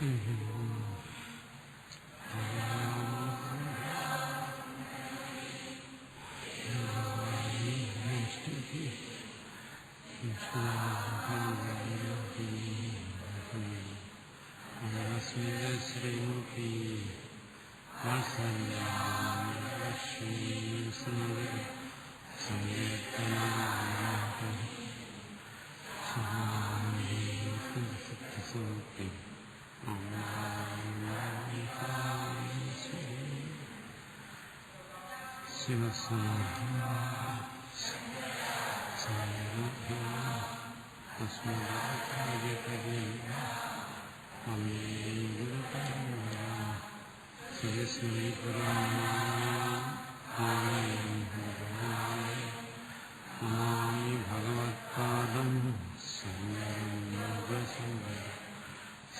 ശ്രീമുഖി നമാമി ഭഗവത്പാദം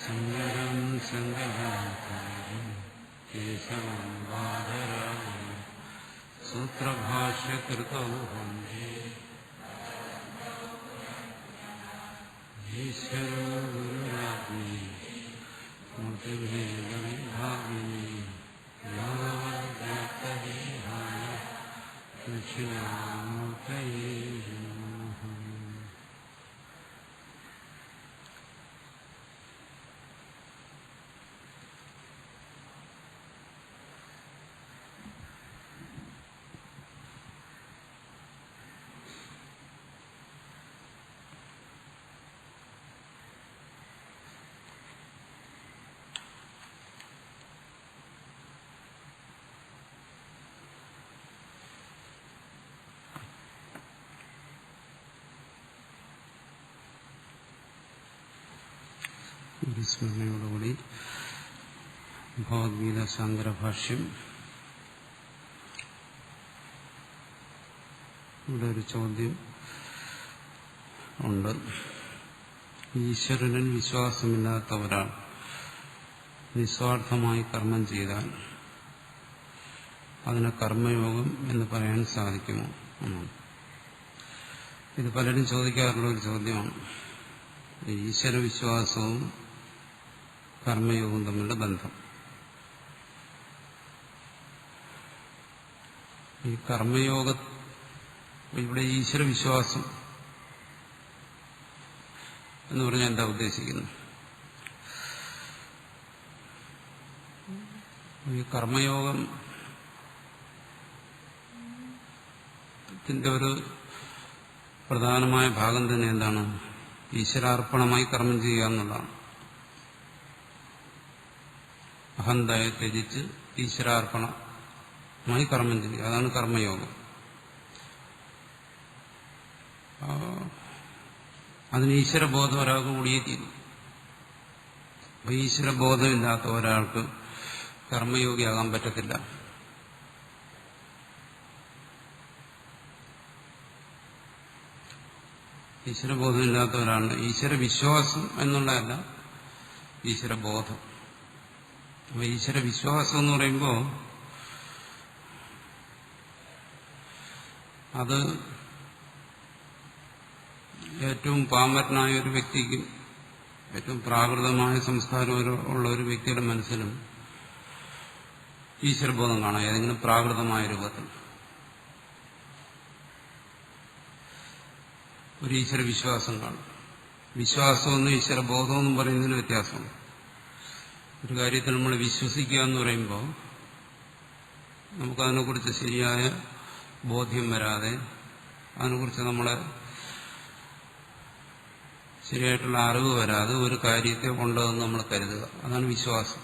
സങ്കരം സംഗതം കേശവം ബാദരാജം സൂത്രഭാഷ്യകൃതൗ വന്ദേ ഈശ്വരോ ഗുരുരാജ്ഞി മൂർത്തിഭേദവിഭാഗിനി ഭഗവദ്ഗീതദേഹായ ദക്ഷിണാമൂർത്തയേ നമഃ. സ്മരണയോടുകൂടി ഭഗവത്ഗീത ശങ്കരഭാഷ്യം. ഇവിടെ ഒരു ചോദ്യം ഉണ്ട്. ഈശ്വരനിൽ വിശ്വാസമില്ലാത്ത ഒരാൾ നിസ്വാർത്ഥമായി കർമ്മം ചെയ്താൽ അതിനെ കർമ്മയോഗം എന്ന് പറയാൻ സാധിക്കുമോ എന്നാണ്. ഇത് പലരും ചോദിക്കാറുള്ള ഒരു ചോദ്യമാണ്. ഈശ്വരവിശ്വാസവും കർമ്മയോഗവും തമ്മിലുള്ള ബന്ധം. ഈ കർമ്മയോഗ ഇവിടെ ഈശ്വരവിശ്വാസം എന്ന് പറഞ്ഞാൽ എന്താ ഉദ്ദേശിക്കുന്നത്? ഈ കർമ്മയോഗത്തിന്റെ ഒരു പ്രധാനമായ ഭാഗം തന്നെ എന്താണ്? ഈശ്വരാർപ്പണമായി കർമ്മം ചെയ്യുക എന്നുള്ളതാണ്. അഹന്തയെ ത്യജിച്ച് ഈശ്വരാർപ്പണമായി കർമ്മം ചെയ്യുക, അതാണ് കർമ്മയോഗം. അതിന് ഈശ്വരബോധം ഒരാൾക്ക് കൂടിയേ തീരും. അപ്പൊ ഈശ്വരബോധമില്ലാത്ത ഒരാൾക്ക് കർമ്മയോഗിയാകാൻ പറ്റത്തില്ല. ഈശ്വരബോധമില്ലാത്തവരാണ്. ഈശ്വരവിശ്വാസം എന്നുള്ളതല്ല, ഈശ്വരബോധം. അപ്പൊ ഈശ്വരവിശ്വാസം എന്ന് പറയുമ്പോൾ അത് ഏറ്റവും പാമരനായ ഒരു വ്യക്തിക്കും ഏറ്റവും പ്രാകൃതമായ സംസ്കാരം ഉള്ള ഒരു വ്യക്തിയുടെ മനസ്സിലും ഈശ്വരബോധം കാണാം, ഏതെങ്കിലും പ്രാകൃതമായ രൂപത്തിൽ. ഒരു ഈശ്വരവിശ്വാസം കാണും. വിശ്വാസമെന്നും ഈശ്വരബോധമെന്നും പറയുന്നതിന് വ്യത്യാസമുണ്ട്. ഒരു കാര്യത്തിൽ നമ്മൾ വിശ്വസിക്കുക എന്ന് പറയുമ്പോൾ നമുക്കതിനെക്കുറിച്ച് ശരിയായ ബോധ്യം വരാതെ, അതിനെക്കുറിച്ച് നമ്മളെ ശരിയായിട്ടുള്ള അറിവ് വരാതെ ഒരു കാര്യത്തെ കൊണ്ടതെന്ന് നമ്മൾ കരുതുക, അതാണ് വിശ്വാസം.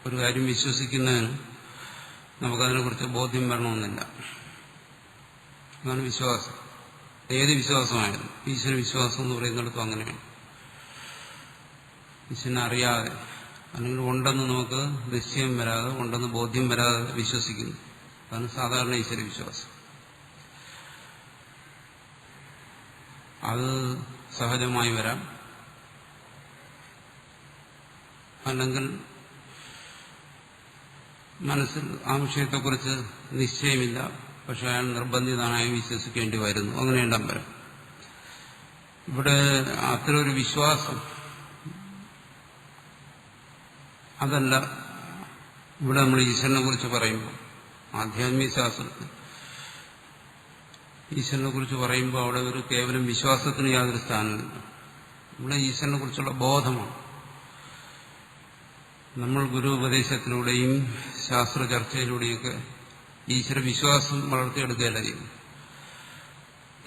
ഒരു കാര്യം വിശ്വസിക്കുന്നതിന് നമുക്കതിനെക്കുറിച്ച് ബോധ്യം വരണമെന്നില്ല, അതാണ് വിശ്വാസം. ഏത് വിശ്വാസമായാലും ഈശ്വരവിശ്വാസം എന്ന് പറയുന്നിടത്തും അങ്ങനെയാണ്. ഈശ്വരനെ അറിയാതെ അല്ലെങ്കിൽ ഉണ്ടെന്ന് നമുക്ക് നിശ്ചയം വരാതെ, ഉണ്ടെന്ന് ബോധ്യം വരാതെ വിശ്വസിക്കുന്നു, അതാണ് സാധാരണ ഈശ്വരവിശ്വാസം. അത് സഹജമായി വരാം, അല്ലെങ്കിൽ മനസ്സിൽ ആ വിഷയത്തെക്കുറിച്ച് നിശ്ചയമില്ല, പക്ഷെ അയാൾ നിർബന്ധിതനായി വിശ്വസിക്കേണ്ടി വരുന്നു, അങ്ങനെയുണ്ടാൻ വരാം. ഇവിടെ അത്തരമൊരു വിശ്വാസം അതല്ല ഇവിടെ നമ്മൾ ഈശ്വരനെ കുറിച്ച് പറയുമ്പോൾ ആധ്യാത്മിക ശാസ്ത്രത്തിൽ ഈശ്വരനെ കുറിച്ച് പറയുമ്പോൾ അവിടെ ഒരു കേവലം വിശ്വാസത്തിന് യാതൊരു സ്ഥാനമില്ല. ഇവിടെ ഈശ്വരനെ കുറിച്ചുള്ള ബോധമാണ്. നമ്മൾ ഗുരു ഉപദേശത്തിലൂടെയും ശാസ്ത്ര ചർച്ചയിലൂടെയൊക്കെ ഈശ്വര വിശ്വാസം വളർത്തിയെടുക്കുകയല്ല ചെയ്യും.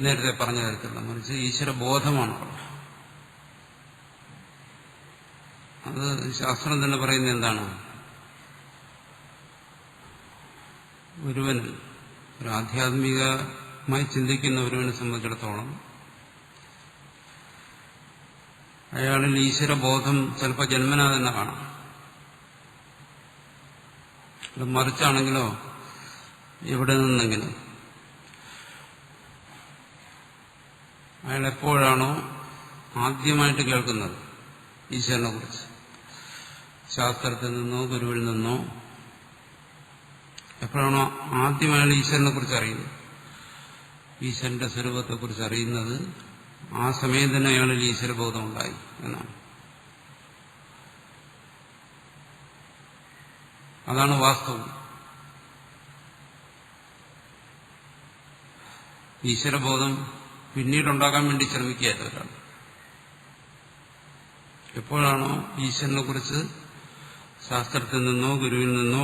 നേരത്തെ പറഞ്ഞ തരത്തിലുള്ള മറിച്ച് ഈശ്വര ബോധമാണ് അവിടെ. അത് ശാസ്ത്രം തന്നെ പറയുന്നത് എന്താണ്? ഒരുവന് ഒരു ആധ്യാത്മികമായി ചിന്തിക്കുന്ന ഒരുവനെ സംബന്ധിച്ചിടത്തോളം അയാളിൽ ഈശ്വരബോധം ചിലപ്പോൾ ജന്മനാ തന്നെ കാണാം. അത് മറിച്ചാണെങ്കിലോ എവിടെ നിന്നെങ്കിലും അയാൾ എപ്പോഴാണോ ആദ്യമായിട്ട് കേൾക്കുന്നത് ഈശ്വരനെ കുറിച്ച്, ശാസ്ത്രത്തിൽ നിന്നോ ഗുരുവിൽ നിന്നോ എപ്പോഴാണോ ആദ്യം അയാൾ ഈശ്വരനെ കുറിച്ച് അറിയുന്നത്, ഈശ്വരന്റെ സ്വരൂപത്തെക്കുറിച്ച് അറിയുന്നത്, ആ സമയം തന്നെ അയാളിൽ ഈശ്വരബോധം ഉണ്ടായി എന്നാണ്. അതാണ് വാസ്തവം. ഈശ്വരബോധം പിന്നീടുണ്ടാക്കാൻ വേണ്ടി ശ്രമിക്കുകയല്ല ഒരാൾ. എപ്പോഴാണോ ഈശ്വരനെ കുറിച്ച് ശാസ്ത്രത്തിൽ നിന്നോ ഗുരുവിൽ നിന്നോ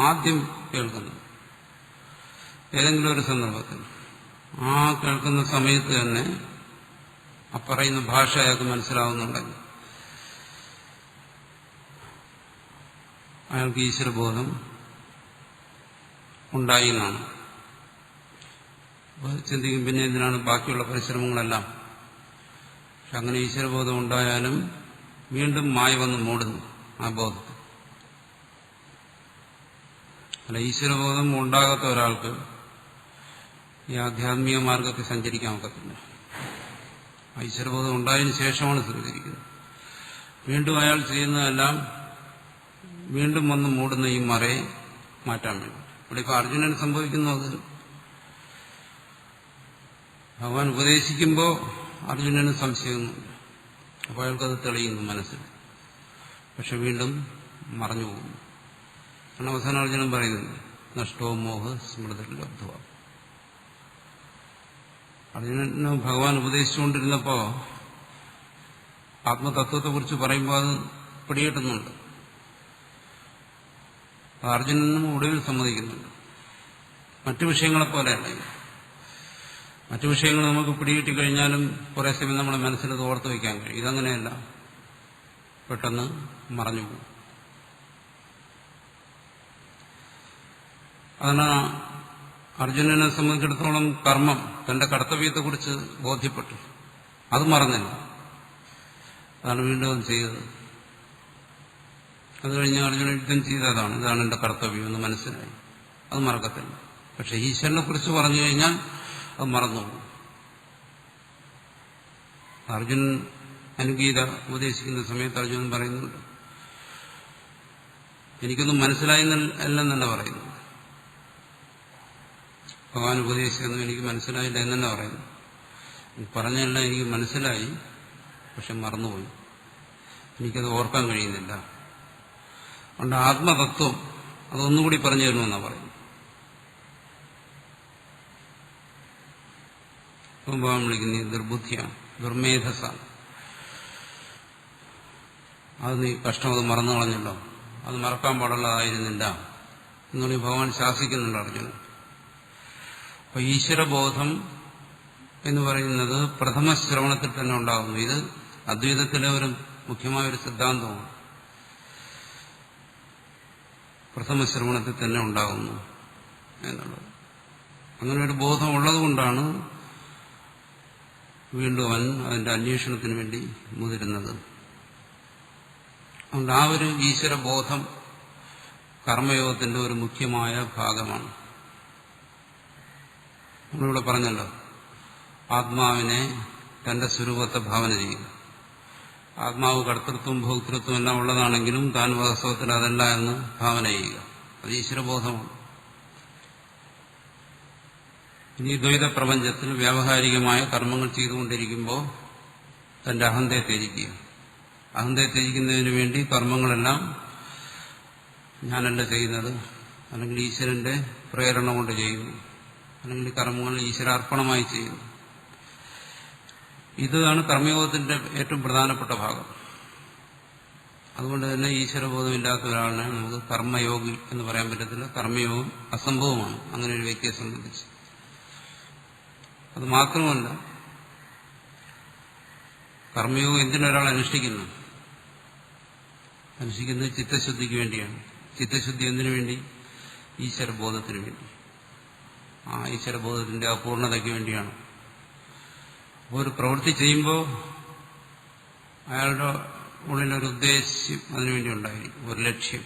ആദ്യം കേൾക്കുന്നത്, ഏതെങ്കിലും ഒരു സന്ദർഭത്തിൽ, ആ കേൾക്കുന്ന സമയത്ത് തന്നെ ആ പറയുന്ന ഭാഷ അയാൾക്ക് മനസ്സിലാവുന്നുണ്ടെങ്കിൽ അയാൾക്ക് ഈശ്വരബോധം ഉണ്ടായി എന്നാണ്. ചിന്തിക്കും പിന്നെ എന്തിനാണ് ബാക്കിയുള്ള പരിശ്രമങ്ങളെല്ലാം. പക്ഷെ അങ്ങനെ ഈശ്വരബോധം ഉണ്ടായാലും വീണ്ടും മായ വന്ന് മൂടുന്നു ആ ബോധത്തെ. അല്ല, ഈശ്വരബോധം ഉണ്ടാകാത്ത ഒരാൾക്ക് ഈ ആധ്യാത്മിക മാർഗത്തിൽ സഞ്ചരിക്കാൻ ഒക്കത്തില്ല. ഈശ്വരബോധം ഉണ്ടായതിനു ശേഷമാണ് സ്വീകരിക്കുന്നത്. വീണ്ടും അയാൾ ചെയ്യുന്നതെല്ലാം വീണ്ടും വന്ന് മൂടുന്ന ഈ മറയെ മാറ്റാൻ വേണ്ടി. ഇവിടെ ഇപ്പൊ അർജുനന് സംഭവിക്കുന്നത്, ഭഗവാൻ ഉപദേശിക്കുമ്പോൾ അർജുനന് സംശയമൊന്നുമില്ല. അപ്പോൾ അയാൾക്കത് തെളിയുന്നു മനസ്സിൽ. പക്ഷെ വീണ്ടും മറഞ്ഞു പോകുന്നു. കാരണം അവസാനം അർജുനൻ പറയുന്നുണ്ട്, നഷ്ടോ മോഹ സ്മൃതിലബ്ധ. അർജുനന് ഭഗവാൻ ഉപദേശിച്ചുകൊണ്ടിരുന്നപ്പോ ആത്മതത്വത്തെക്കുറിച്ച് പറയുമ്പോൾ അത് പിടികിട്ടുന്നുണ്ട്. അർജുനനും ഒടുവിൽ സമ്മതിക്കുന്നുണ്ട്. മറ്റു വിഷയങ്ങളെപ്പോലെയല്ല. മറ്റു വിഷയങ്ങൾ നമുക്ക് പിടികിട്ടിക്കഴിഞ്ഞാലും കുറേ സമയം നമ്മുടെ മനസ്സിലത് ഓർത്തു വയ്ക്കാൻ കഴിയും. ഇതങ്ങനെയല്ല, പെട്ടെന്ന് മറഞ്ഞുപോകും. അതാണ് അർജുനനെ സംബന്ധിച്ചിടത്തോളം കർമ്മം, തന്റെ കർത്തവ്യത്തെക്കുറിച്ച് ബോധ്യപ്പെട്ടു, അത് മറന്നില്ല. അതാണ് വീണ്ടും അത് ചെയ്തത്. അത് കഴിഞ്ഞ് അർജുനൻ യുദ്ധം ചെയ്തതാണ്, ഇതാണ് എന്റെ കർത്തവ്യം എന്ന് മനസ്സിലായി. അത് മറക്കത്തില്ല. പക്ഷെ ഈശ്വരനെ കുറിച്ച് പറഞ്ഞു കഴിഞ്ഞാൽ അത് മറന്നുപോകും. അർജുനൻ അനുഗീത ഉപദേശിക്കുന്ന സമയത്ത് അർജുനൻ പറയുന്നുണ്ട്, എനിക്കൊന്നും മനസ്സിലായി അല്ലെന്നല്ല പറയുന്നത്. ഭഗവാൻ ഉപദേശിച്ചൊന്നും എനിക്ക് മനസ്സിലായില്ല എന്നെ പറയുന്നു. പറഞ്ഞല്ല, എനിക്ക് മനസ്സിലായി, പക്ഷെ മറന്നുപോയി, എനിക്കത് ഓർക്കാൻ കഴിയുന്നില്ല. അതുകൊണ്ട് ആത്മതത്വം അതൊന്നുകൂടി പറഞ്ഞു തരണമെന്നാണ് പറയുന്നത്. ഭഗവാൻ വിളിക്കുന്ന ദുർബുദ്ധിയാണ്, ദുർമേധസ്സാണ്. അത് നീ കഷ്ടം, അത് മറന്നു കളഞ്ഞല്ലോ, അത് മറക്കാൻ പാടുള്ളതായിരുന്നില്ല എന്നുകൂടി ഭഗവാൻ ശാസിക്കുന്നുണ്ട് അർജുനൻ. അപ്പൊ ഈശ്വരബോധം എന്ന് പറയുന്നത് പ്രഥമ ശ്രവണത്തിൽ തന്നെ ഉണ്ടാകുന്നു. ഇത് അദ്വൈതത്തിലെ ഒരു മുഖ്യമായ ഒരു സിദ്ധാന്തമാണ്. പ്രഥമ ശ്രവണത്തിൽ തന്നെ ഉണ്ടാകുന്നു എന്നുള്ളത്. അങ്ങനെ ഒരു ബോധം ഉള്ളതുകൊണ്ടാണ് വീണ്ടും അവൻ അതിന്റെ അന്വേഷണത്തിന് വേണ്ടി മുതിരുന്നത്. അതുകൊണ്ട് ആ ഒരു ഈശ്വരബോധം കർമ്മയോഗത്തിന്റെ ഒരു മുഖ്യമായ ഭാഗമാണ്. നമ്മളിവിടെ പറഞ്ഞല്ലോ, ആത്മാവിനെ തന്റെ സ്വരൂപത്തെ ഭാവന ചെയ്യുക. ആത്മാവ് കർത്തൃത്വം ഭോക്തൃത്വം എല്ലാം ഉള്ളതാണെങ്കിലും താൻ വാസ്തവത്തിൽ അതല്ല എന്ന് ഭാവന ചെയ്യുക. അത് ഈശ്വരബോധമാണ്. ഇനി ദ്വൈത പ്രപഞ്ചത്തിൽ വ്യാവഹാരികമായ കർമ്മങ്ങൾ ചെയ്തുകൊണ്ടിരിക്കുമ്പോൾ തന്റെ അഹന്തയെ ത്യജിക്കുക. അഹന്തയെ ത്യജിക്കുന്നതിന് വേണ്ടി കർമ്മങ്ങളെല്ലാം ഞാനല്ല ചെയ്യുന്നത്, അല്ലെങ്കിൽ ഈശ്വരന്റെ പ്രേരണ കൊണ്ട് ചെയ്യുന്നു, അല്ലെങ്കിൽ കർമ്മങ്ങൾ ഈശ്വരാർപ്പണമായി ചെയ്യുന്നു. ഇതാണ് കർമ്മയോഗത്തിന്റെ ഏറ്റവും പ്രധാനപ്പെട്ട ഭാഗം. അതുകൊണ്ട് തന്നെ ഈശ്വരബോധമില്ലാത്ത ഒരാളിനെ നമുക്ക് കർമ്മയോഗി എന്ന് പറയാൻ പറ്റത്തില്ല. കർമ്മയോഗം അസംഭവമാണ് അങ്ങനെ ഒരു വ്യക്തിയെ സംബന്ധിച്ച്. അത് മാത്രമല്ല, കർമ്മയോഗം എന്തിനൊരാൾ അനുഷ്ഠിക്കുന്നത് ചിത്തശുദ്ധിക്ക് വേണ്ടിയാണ്. ചിത്തശുദ്ധി എന്തിനു വേണ്ടി? ഈശ്വരബോധത്തിന് വേണ്ടി, ആ ഈശ്വരബോധത്തിന്റെ അപൂർണതയ്ക്ക് വേണ്ടിയാണ്. അപ്പോൾ ഒരു പ്രവൃത്തി ചെയ്യുമ്പോൾ അയാളുടെ ഉള്ളിലൊരു ഉദ്ദേശ്യം അതിനുവേണ്ടി ഉണ്ടായിരിക്കും, ഒരു ലക്ഷ്യം.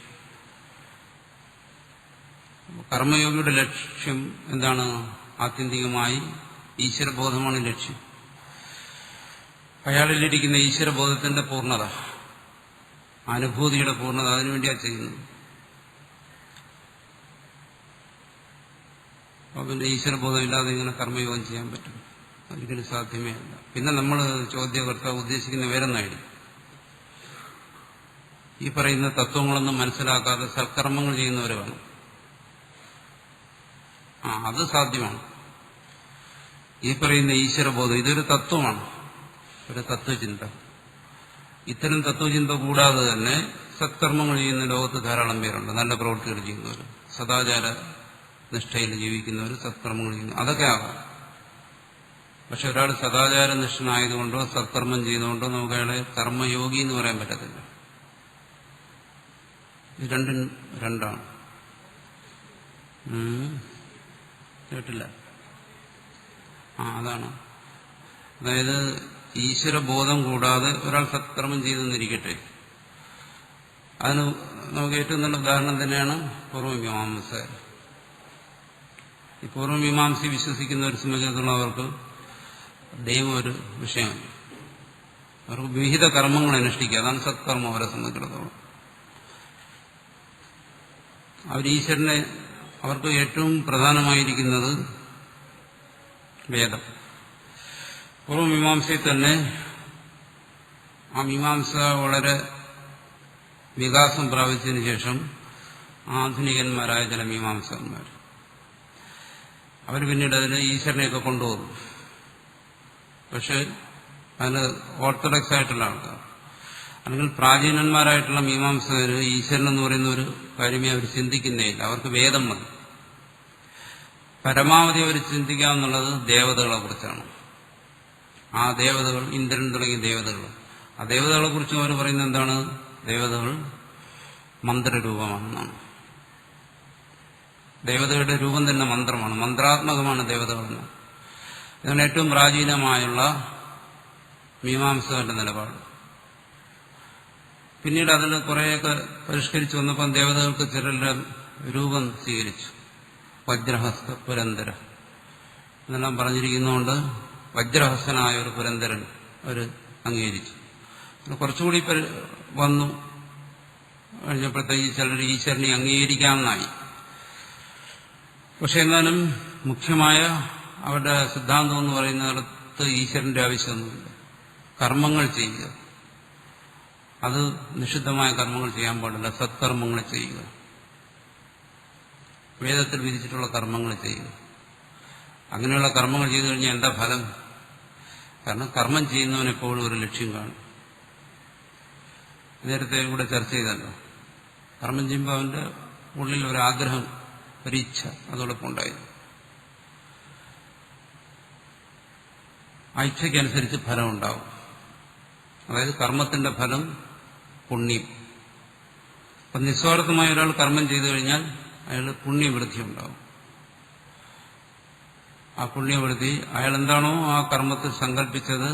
കർമ്മയോഗിയുടെ ലക്ഷ്യം എന്താണ്? ആത്യന്തികമായി ഈശ്വരബോധമാണ് ലക്ഷ്യം. അയാളിലിരിക്കുന്ന ഈശ്വരബോധത്തിന്റെ പൂർണ്ണത, അനുഭൂതിയുടെ പൂർണ്ണത, അതിനുവേണ്ടിയാണ് ചെയ്യുന്നത്. അപ്പോൾ പിന്നെ ഈശ്വരബോധമില്ലാതെ ഇങ്ങനെ കർമ്മയോഗം ചെയ്യാൻ പറ്റും? ഒരിക്കലും സാധ്യമേ അല്ല. പിന്നെ നമ്മൾ ചോദ്യകർത്താവ് ഉദ്ദേശിക്കുന്ന വേറൊന്നായിരിക്കും. ഈ പറയുന്ന തത്വങ്ങളൊന്നും മനസ്സിലാക്കാതെ സൽക്കർമ്മങ്ങൾ ചെയ്യുന്നവർ വേണം. അത് സാധ്യമാണ്. ഈ പറയുന്ന ഈശ്വരബോധം ഇതൊരു തത്വമാണ്, ഒരു തത്വചിന്ത. ഇത്തരം തത്വചിന്ത കൂടാതെ തന്നെ സത്കർമ്മങ്ങൾ ചെയ്യുന്ന ലോകത്ത് ധാരാളം പേരുണ്ട്. നല്ല പ്രവൃത്തികൾ ചെയ്യുന്നവർ, സദാചാര നിഷ്ഠയിൽ ജീവിക്കുന്നവർ, സത്കർമ്മങ്ങൾ ചെയ്യുന്നു, അതൊക്കെ ആകാം. പക്ഷെ ഒരാൾ സദാചാര നിഷ്ഠനായതുകൊണ്ടോ സത്കർമ്മം ചെയ്യുന്നതുകൊണ്ടോ നമുക്ക് അയാളെ കർമ്മയോഗി എന്ന് പറയാൻ പറ്റത്തില്ല. ഇത് രണ്ടും രണ്ടാണ്. കേട്ടില്ല? അതാണ്. അതായത് ഈശ്വരബോധം കൂടാതെ ഒരാൾ സത്കർമ്മം ചെയ്തെന്നിരിക്കട്ടെ, അതിന് നമുക്ക് ഏറ്റവും നല്ല ഉദാഹരണം തന്നെയാണ് പൂർവ്വമീമാംസ. ഈ പൂർവ്വമീമാംസി വിശ്വസിക്കുന്നവരെ സംബന്ധിച്ചിടത്തോളം അവർക്ക് ദൈവം ഒരു വിഷയമാണ്. അവർക്ക് വിഹിത കർമ്മങ്ങൾ അനുഷ്ഠിക്കുക, അതാണ് സത്കർമ്മം അവരെ സംബന്ധിച്ചിടത്തോളം. അവർ ഈശ്വരനെ, അവർക്ക് ഏറ്റവും പ്രധാനമായിരിക്കുന്നത് വേദം. പൂർവ്വമീമാംസയിൽ തന്നെ ആ മീമാംസ വളരെ വികാസം പ്രാപിച്ചതിന് ശേഷം ആധുനികന്മാരായ ചില മീമാംസകന്മാർ അവർ പിന്നീട് അതിന് ഈശ്വരനെയൊക്കെ കൊണ്ടുപോകും. പക്ഷെ അതിന് ഓർത്തഡോക്സ് ആയിട്ടുള്ള ആൾക്കാർ അല്ലെങ്കിൽ പ്രാചീനന്മാരായിട്ടുള്ള മീമാംസകർ ഈശ്വരൻ എന്ന് പറയുന്ന ഒരു കാര്യമേ അവർ ചിന്തിക്കുന്നേയില്ല. അവർക്ക് വേദം മതി. പരമാവധി അവർ ചിന്തിക്കാമെന്നുള്ളത് ദേവതകളെ കുറിച്ചാണ്. ആ ദേവതകൾ, ഇന്ദ്രൻ തുടങ്ങിയ ദേവതകൾ, ആ ദേവതകളെ കുറിച്ച് അവർ പറയുന്നത് എന്താണ്? ദേവതകൾ മന്ത്രരൂപമാണെന്നാണ്. ദേവതയുടെ രൂപം തന്നെ മന്ത്രമാണ്, മന്ത്രാത്മകമാണ് ദേവതകളെന്ന്. ഇതാണ് ഏറ്റവും പ്രാചീനമായുള്ള മീമാംസകരുടെ നിലപാട്. പിന്നീട് അതിൽ കുറേയൊക്കെ പരിഷ്കരിച്ചു വന്നപ്പോൾ ദേവതകൾക്ക് ചിലരുടെ രൂപം സ്വീകരിച്ചു. വജ്രഹസ്ത പുരന്തര എന്നെല്ലാം പറഞ്ഞിരിക്കുന്നതുകൊണ്ട് വജ്രഹസ്തനായ ഒരു പുരന്തരൻ അവർ അംഗീകരിച്ചു. കുറച്ചുകൂടി വന്നു കഴിഞ്ഞപ്പോഴത്തേക്ക് ചിലർ ഈശ്വരനെ അംഗീകരിക്കാമെന്നായി. പക്ഷെ എന്നാലും മുഖ്യമായ അവരുടെ സിദ്ധാന്തം എന്ന് പറയുന്നിടത്ത് ഈശ്വരന്റെ ആവശ്യമൊന്നുമില്ല. കർമ്മങ്ങൾ ചെയ്യുക, അത് നിഷിദ്ധമായ കർമ്മങ്ങൾ ചെയ്യാൻ പാടില്ല. സത്കർമ്മങ്ങൾ ചെയ്യുക, വേദത്തിൽ വിധിച്ചിട്ടുള്ള കർമ്മങ്ങൾ ചെയ്യുക. അങ്ങനെയുള്ള കർമ്മങ്ങൾ ചെയ്തു കഴിഞ്ഞാൽ എന്താ ഫലം? കാരണം കർമ്മം ചെയ്യുന്നവൻ എപ്പോഴും ഒരു ലക്ഷ്യം കാണും. നേരത്തെ ഇവിടെ ചർച്ച ചെയ്തല്ലോ, കർമ്മം ചെയ്യുമ്പോൾ അവന്റെ ഉള്ളിൽ ഒരാഗ്രഹം, ഒരിച്ഛ അതോടൊപ്പം ഉണ്ടായിരുന്നു. ആ ഇച്ഛയ്ക്കനുസരിച്ച് ഫലം ഉണ്ടാവും. അതായത് കർമ്മത്തിന്റെ ഫലം പുണ്യം. അപ്പം നിസ്വാർത്ഥമായ ഒരാൾ കർമ്മം ചെയ്തു കഴിഞ്ഞാൽ അയാൾ പുണ്യവൃദ്ധി ഉണ്ടാവും. ആ പുണ്യവൃദ്ധി അയാൾ എന്താണോ ആ കർമ്മത്തിൽ സങ്കല്പിച്ചത്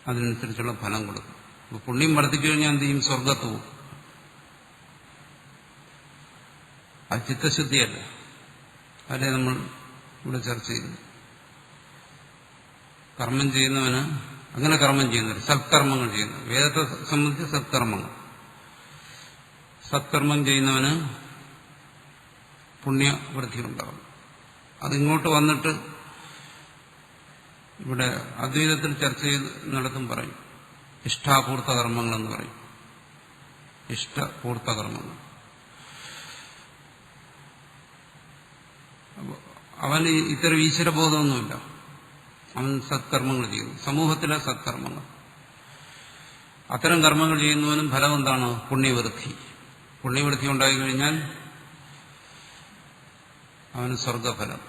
അതിനനുസരിച്ചുള്ള ഫലം കൊടുക്കും. അപ്പോൾ പുണ്യം വർദ്ധിച്ചു കഴിഞ്ഞാൽ എന്ത് ചെയ്യും? സ്വർഗത്ത് പോകും. അത് ചിത്തശുദ്ധിയല്ല. അതേ നമ്മൾ ഇവിടെ ചർച്ച ചെയ്തു. കർമ്മം ചെയ്യുന്നവന്, അങ്ങനെ കർമ്മം ചെയ്യുന്നവർ, സത്കർമ്മങ്ങൾ ചെയ്യുന്നവർ, വേദത്തെ സംബന്ധിച്ച് സത്കർമ്മങ്ങൾ, സത്കർമ്മം ചെയ്യുന്നവന് പുണ്യവൃദ്ധി ഉണ്ടാകും. അതിങ്ങോട്ട് വന്നിട്ട് ഇവിടെ അദ്വൈതത്തിൽ ചർച്ച ചെയ്ത് നടത്തും പറയും. ഇഷ്ടാപൂർത്ത കർമ്മങ്ങളെന്ന് പറയും. ഇഷ്ടപൂർത്ത കർമ്മങ്ങൾ. അവന് ഇത്തരം ഈശ്വരബോധമൊന്നുമില്ല. അവൻ സത്കർമ്മങ്ങൾ ചെയ്യുന്നു, സമൂഹത്തിലെ സത്കർമ്മങ്ങൾ. അത്തരം കർമ്മങ്ങൾ ചെയ്യുന്നവനും ഫലം എന്താണ്? പുണ്യവൃദ്ധി. പുണ്യവൃദ്ധി ഉണ്ടായിക്കഴിഞ്ഞാൽ അവന് സ്വർഗഫലം.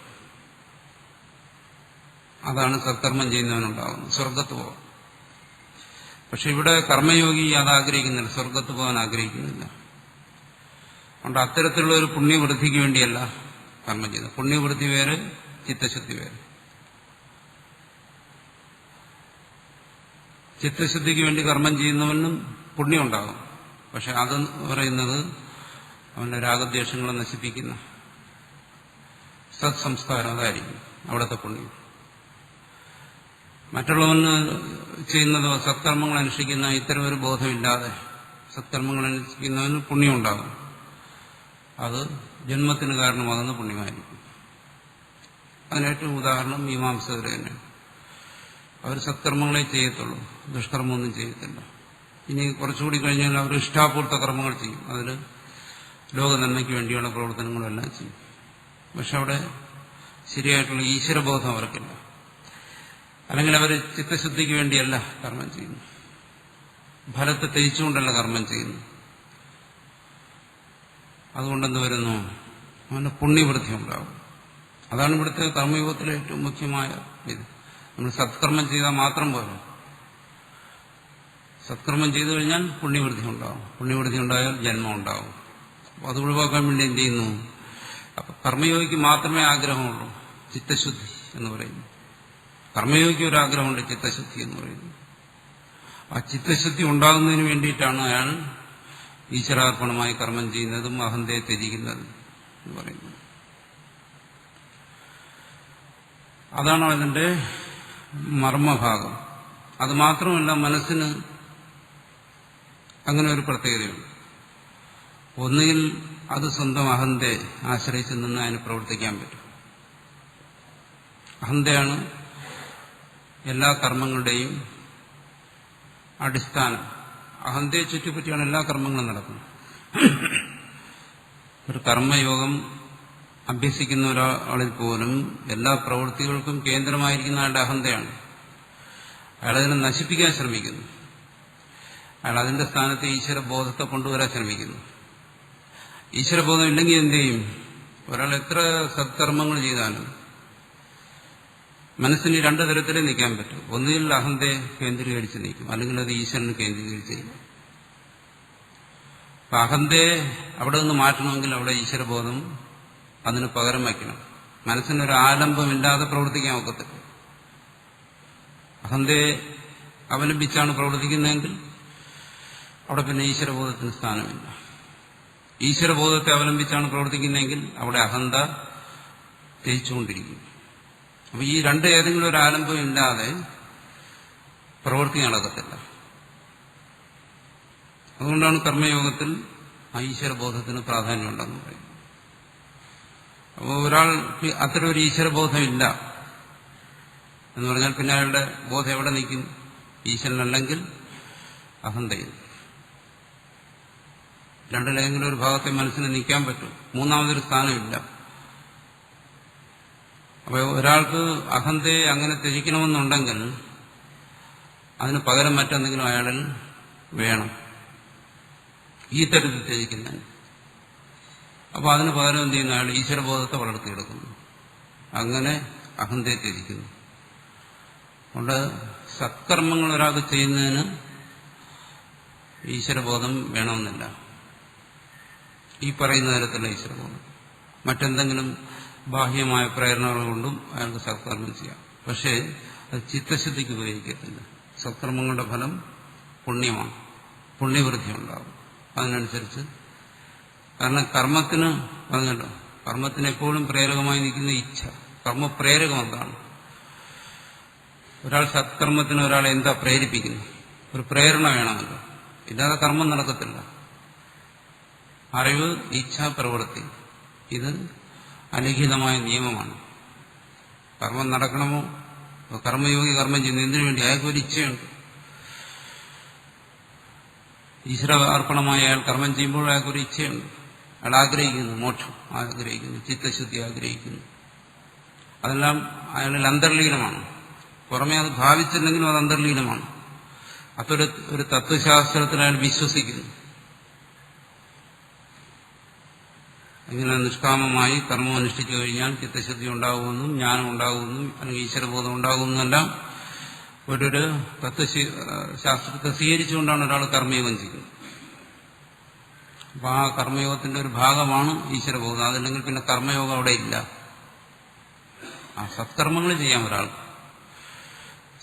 അതാണ് സത്കർമ്മം ചെയ്യുന്നവനുണ്ടാകുന്നത്, സ്വർഗത്ത് പോകാൻ. പക്ഷെ ഇവിടെ കർമ്മയോഗി അത് ആഗ്രഹിക്കുന്നില്ല, സ്വർഗത്ത് പോകാൻ ആഗ്രഹിക്കുന്നില്ല. അതുകൊണ്ട് അത്തരത്തിലുള്ള ഒരു പുണ്യവൃദ്ധിക്ക് വേണ്ടിയല്ല കർമ്മം ചെയ്യുന്നത്. പുണ്യവൃദ്ധി വേറെ, ചിത്തശുദ്ധി വേറെ. ചിത്തശുദ്ധിക്ക് വേണ്ടി കർമ്മം ചെയ്യുന്നവനും പുണ്യം ഉണ്ടാകും. പക്ഷെ അത് പറയുന്നത് അവന്റെ രാഗദ്വേഷങ്ങളെ നശിപ്പിക്കുന്ന സത്സംസ്കാരം, അതായിരിക്കും അവിടുത്തെ പുണ്യം. മറ്റുള്ളവന് ചെയ്യുന്നതോ സത്കർമ്മങ്ങൾ അനുഷ്ഠിക്കുന്ന ഇത്തരം ഒരു ബോധമില്ലാതെ സത്കർമ്മങ്ങൾ അനുഷ്ഠിക്കുന്നവന് പുണ്യം ഉണ്ടാകും. അത് ജന്മത്തിന് കാരണമാകുന്ന പുണ്യമായിരിക്കും. അതിനേറ്റവും ഉദാഹരണം മീമാംസകർ തന്നെ. അവർ സത്കർമ്മങ്ങളെ ചെയ്യത്തുള്ളൂ, ദുഷ്കർമ്മമൊന്നും ചെയ്യത്തില്ല. ഇനി കുറച്ചുകൂടി കഴിഞ്ഞാൽ അവർ ഇഷ്ടാപൂർത്ത കർമ്മങ്ങൾ ചെയ്യും. അതിൽ ലോക നന്മയ്ക്ക് വേണ്ടിയുള്ള പ്രവർത്തനങ്ങളെല്ലാം ചെയ്യും. പക്ഷെ അവിടെ ശരിയായിട്ടുള്ള ഈശ്വരബോധം അവർക്കില്ല. അല്ലെങ്കിൽ അവർ ചിത്തശുദ്ധിക്ക് വേണ്ടിയല്ല കർമ്മം ചെയ്യുന്നു, ഫലത്തെ ത്യജിച്ചുകൊണ്ടല്ല കർമ്മം ചെയ്യുന്നു. അതുകൊണ്ടെന്ത് വരുന്നു? അവന് പുണ്യവൃദ്ധി ഉണ്ടാകും. അതാണ് ഇവിടുത്തെ കർമ്മയോഗത്തിലെ ഏറ്റവും മുഖ്യമായ ഇത്. നമ്മൾ സത്കർമ്മം ചെയ്താൽ മാത്രം പോരാ. സത്കർമ്മം ചെയ്തു കഴിഞ്ഞാൽ പുണ്യവൃദ്ധി ഉണ്ടാകും. പുണ്യവൃദ്ധി ഉണ്ടായാൽ ജന്മം ഉണ്ടാകും. അത് ഒഴിവാക്കാൻ വേണ്ടി എന്ത് ചെയ്യുന്നു? അപ്പൊ കർമ്മയോഗിക്ക് മാത്രമേ ആഗ്രഹമുള്ളൂ ചിത്തശുദ്ധി എന്ന് പറയുന്നു. കർമ്മയോഗിക്ക് ഒരാഗ്രഹമുണ്ട്, ചിത്തശുദ്ധി എന്ന് പറയുന്നു. ആ ചിത്തശുദ്ധി ഉണ്ടാകുന്നതിന് വേണ്ടിയിട്ടാണ് അയാൾ ഈശ്വരാർപ്പണമായി കർമ്മം ചെയ്യുന്നതും അഹന്തയെ ത്യജിക്കുന്നതും എന്ന് പറയുന്നത്. അതാണ് അതിന്റെ മർമ്മഭാഗം. അത് മാത്രമല്ല, മനസ്സിന് അങ്ങനെ ഒരു പ്രത്യേകതയുണ്ട്. ഒന്നുകിൽ അത് സ്വന്തം അഹന്തയെ ആശ്രയിച്ച് നിന്ന് അതിന് പ്രവർത്തിക്കാൻ പറ്റും. അഹന്തയാണ് എല്ലാ കർമ്മങ്ങളുടെയും അടിസ്ഥാനം. അഹന്തയെ ചുറ്റിപ്പറ്റിയാണ് എല്ലാ കർമ്മങ്ങളും നടക്കുന്നത്. ഒരു കർമ്മയോഗം അഭ്യസിക്കുന്ന ഒരാളിൽ പോലും എല്ലാ പ്രവൃത്തികൾക്കും കേന്ദ്രമായിരിക്കുന്ന അയാളുടെ അഹന്തയാണ്. അയാളതിനെ നശിപ്പിക്കാൻ ശ്രമിക്കുന്നു. അയാൾ അതിന്റെ സ്ഥാനത്ത് ഈശ്വരബോധത്തെ കൊണ്ടുവരാൻ ശ്രമിക്കുന്നു. ഈശ്വരബോധം ഇല്ലെങ്കിൽ എന്ത് ചെയ്യും? ഒരാൾ എത്ര സത്കർമ്മങ്ങൾ ചെയ്താലും മനസ്സിന് രണ്ടു തരത്തിലേ നിൽക്കാൻ പറ്റും. ഒന്നുകിൽ അഹന്തയെ കേന്ദ്രീകരിച്ച് നിൽക്കും, അല്ലെങ്കിൽ അത് ഈശ്വരന് കേന്ദ്രീകരിച്ച് നിൽക്കും. അപ്പൊ അഹന്തയെ അവിടെ നിന്ന് മാറ്റണമെങ്കിൽ അവിടെ ഈശ്വരബോധം അതിന് പകരം വയ്ക്കണം. മനസ്സിനൊരു ആലംബമില്ലാതെ പ്രവർത്തിക്കാൻ ഒക്കത്തില്ല. അഹന്തയെ അവലംബിച്ചാണ് പ്രവർത്തിക്കുന്നതെങ്കിൽ അവിടെ പിന്നെ ഈശ്വരബോധത്തിന് സ്ഥാനമില്ല. ഈശ്വരബോധത്തെ അവലംബിച്ചാണ് പ്രവർത്തിക്കുന്നതെങ്കിൽ അവിടെ അഹന്ത ത്യജിച്ചുകൊണ്ടിരിക്കും. അപ്പൊ ഈ രണ്ട് ഏതെങ്കിലും ഒരു ആലംബം ഇല്ലാതെ പ്രവൃത്തി നടക്കത്തില്ല. അതുകൊണ്ടാണ് കർമ്മയോഗത്തിൽ ഈശ്വരബോധത്തിന് പ്രാധാന്യമുണ്ടെന്ന് പറയുന്നത്. അപ്പോൾ ഒരാൾക്ക് അത്തരം ഒരു ഈശ്വരബോധമില്ല എന്ന് പറഞ്ഞാൽ പിന്നെ അയാളുടെ ബോധം എവിടെ നിൽക്കും? ഈശ്വരനല്ലെങ്കിൽ അഹന്തയിൽ. രണ്ടിലേതെങ്കിലും ഒരു ഭാഗത്തെ മനസ്സിന് നിൽക്കാൻ പറ്റും, മൂന്നാമതൊരു സ്ഥാനമില്ല. അപ്പോൾ ഒരാൾക്ക് അഹന്തയെ അങ്ങനെ ത്യജിക്കണമെന്നുണ്ടെങ്കിൽ അതിന് പകരം മറ്റെന്തെങ്കിലും അയാളിൽ വേണം ഈ തരത്തിൽ ത്യജിക്കുന്നതിന്. അപ്പോൾ അതിന് പകരം എന്ത് ചെയ്യുന്നു? അയാൾ ഈശ്വരബോധത്തെ വളർത്തിയെടുക്കുന്നു. അങ്ങനെ അഹന്തയെ ത്യജിക്കുന്നു. അതുകൊണ്ട് സത്കർമ്മങ്ങൾ ഒരാൾക്ക് ചെയ്യുന്നതിന് ഈശ്വരബോധം വേണമെന്നില്ല. ഈ പറയുന്ന തരത്തിലുള്ള ഈശ്വരബോധം. മറ്റെന്തെങ്കിലും ബാഹ്യമായ പ്രേരണകൾ കൊണ്ടും അയാൾക്ക് സത്കർമ്മം ചെയ്യാം. പക്ഷേ അത് ചിത്തശുദ്ധിക്ക് ഉപയോഗിക്കത്തില്ല. സത്കർമ്മങ്ങളുടെ ഫലം പുണ്യമാണ്, പുണ്യവൃദ്ധി ഉണ്ടാകും. അതിനനുസരിച്ച്, കാരണം കർമ്മത്തിന് പറഞ്ഞല്ലോ, കർമ്മത്തിന് എപ്പോഴും പ്രേരകമായി നിൽക്കുന്ന ഇച്ഛ. കർമ്മപ്രേരകം എന്താണ്? ഒരാൾ സത്കർമ്മത്തിന് ഒരാളെ എന്താ പ്രേരിപ്പിക്കുന്നു? ഒരു പ്രേരണ വേണമല്ലോ, ഇല്ലാതെ കർമ്മം നടക്കത്തില്ല. അറിവ്, ഇച്ഛ, പ്രവൃത്തി, ഇത് അലിഖിതമായ നിയമമാണ്. കർമ്മം നടക്കണമോ? കർമ്മയോഗി കർമ്മം ചെയ്യുന്നു എന്തിനു വേണ്ടി? അയാൾക്ക് ഒരു ഇച്ഛയുണ്ട്. ഈശ്വരാർപ്പണമായി അയാൾ കർമ്മം ചെയ്യുമ്പോൾ അയാൾക്കൊരു ഇച്ഛയുണ്ട്. അയാൾ ആഗ്രഹിക്കുന്നു, മോക്ഷം ആഗ്രഹിക്കുന്നു, ചിത്തശുദ്ധി ആഗ്രഹിക്കുന്നു. അതെല്ലാം അയാളിൽ അന്തർലീനമാണ്. പുറമേ അത് ഭാവിച്ചില്ലെങ്കിലും അത് അന്തർലീനമാണ്. അതൊരു തത്വശാസ്ത്രത്തിൽ അയാൾ വിശ്വസിക്കുന്നു. ഇങ്ങനെ നിഷ്കാമമായി കർമ്മം അനുഷ്ഠിച്ചു കഴിഞ്ഞാൽ ചിത്തശുദ്ധി ഉണ്ടാകുമെന്നും ജ്ഞാനം ഉണ്ടാകുമെന്നും അല്ലെങ്കിൽ ഈശ്വരബോധം ഉണ്ടാകുമെന്നെല്ലാം ഒരു തത്വശാസ്ത്രത്തെ സ്വീകരിച്ചുകൊണ്ടാണ് ഒരാൾ കർമ്മയോഗം ചെയ്യുന്നത്. അപ്പോൾ ആ കർമ്മയോഗത്തിന്റെ ഒരു ഭാഗമാണ് ഈശ്വരബോധം. അതല്ലെങ്കിൽ പിന്നെ കർമ്മയോഗം അവിടെ ഇല്ല. ആ സത്കർമ്മങ്ങൾ ചെയ്യാം ഒരാൾക്ക്.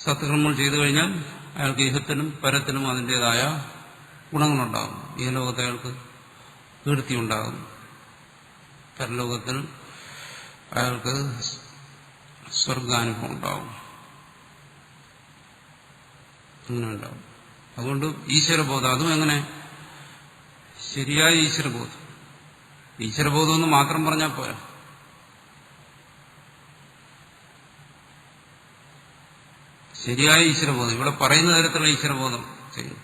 സത്കർമ്മങ്ങൾ ചെയ്തു കഴിഞ്ഞാൽ അയാൾക്ക് ഇഹത്തിനും പരത്തിനും അതിൻ്റെതായ ഗുണങ്ങളുണ്ടാകും. ഈ ലോകത്തെ അയാൾക്ക് കീർത്തി ഉണ്ടാകും, പരലോകത്തിൽ അയാൾക്ക് സ്വർഗാനുഭവം ഉണ്ടാവും. അങ്ങനെ ഉണ്ടാവും. അതുകൊണ്ട് ഈശ്വരബോധം, അതും എങ്ങനെ? ശരിയായ ഈശ്വരബോധം. ഈശ്വരബോധം എന്ന് മാത്രം പറഞ്ഞാൽ പോരാ. ശരിയായ ഈശ്വരബോധം, ഇവിടെ പറയുന്ന തരത്തിലുള്ള ഈശ്വരബോധം ചെയ്യും.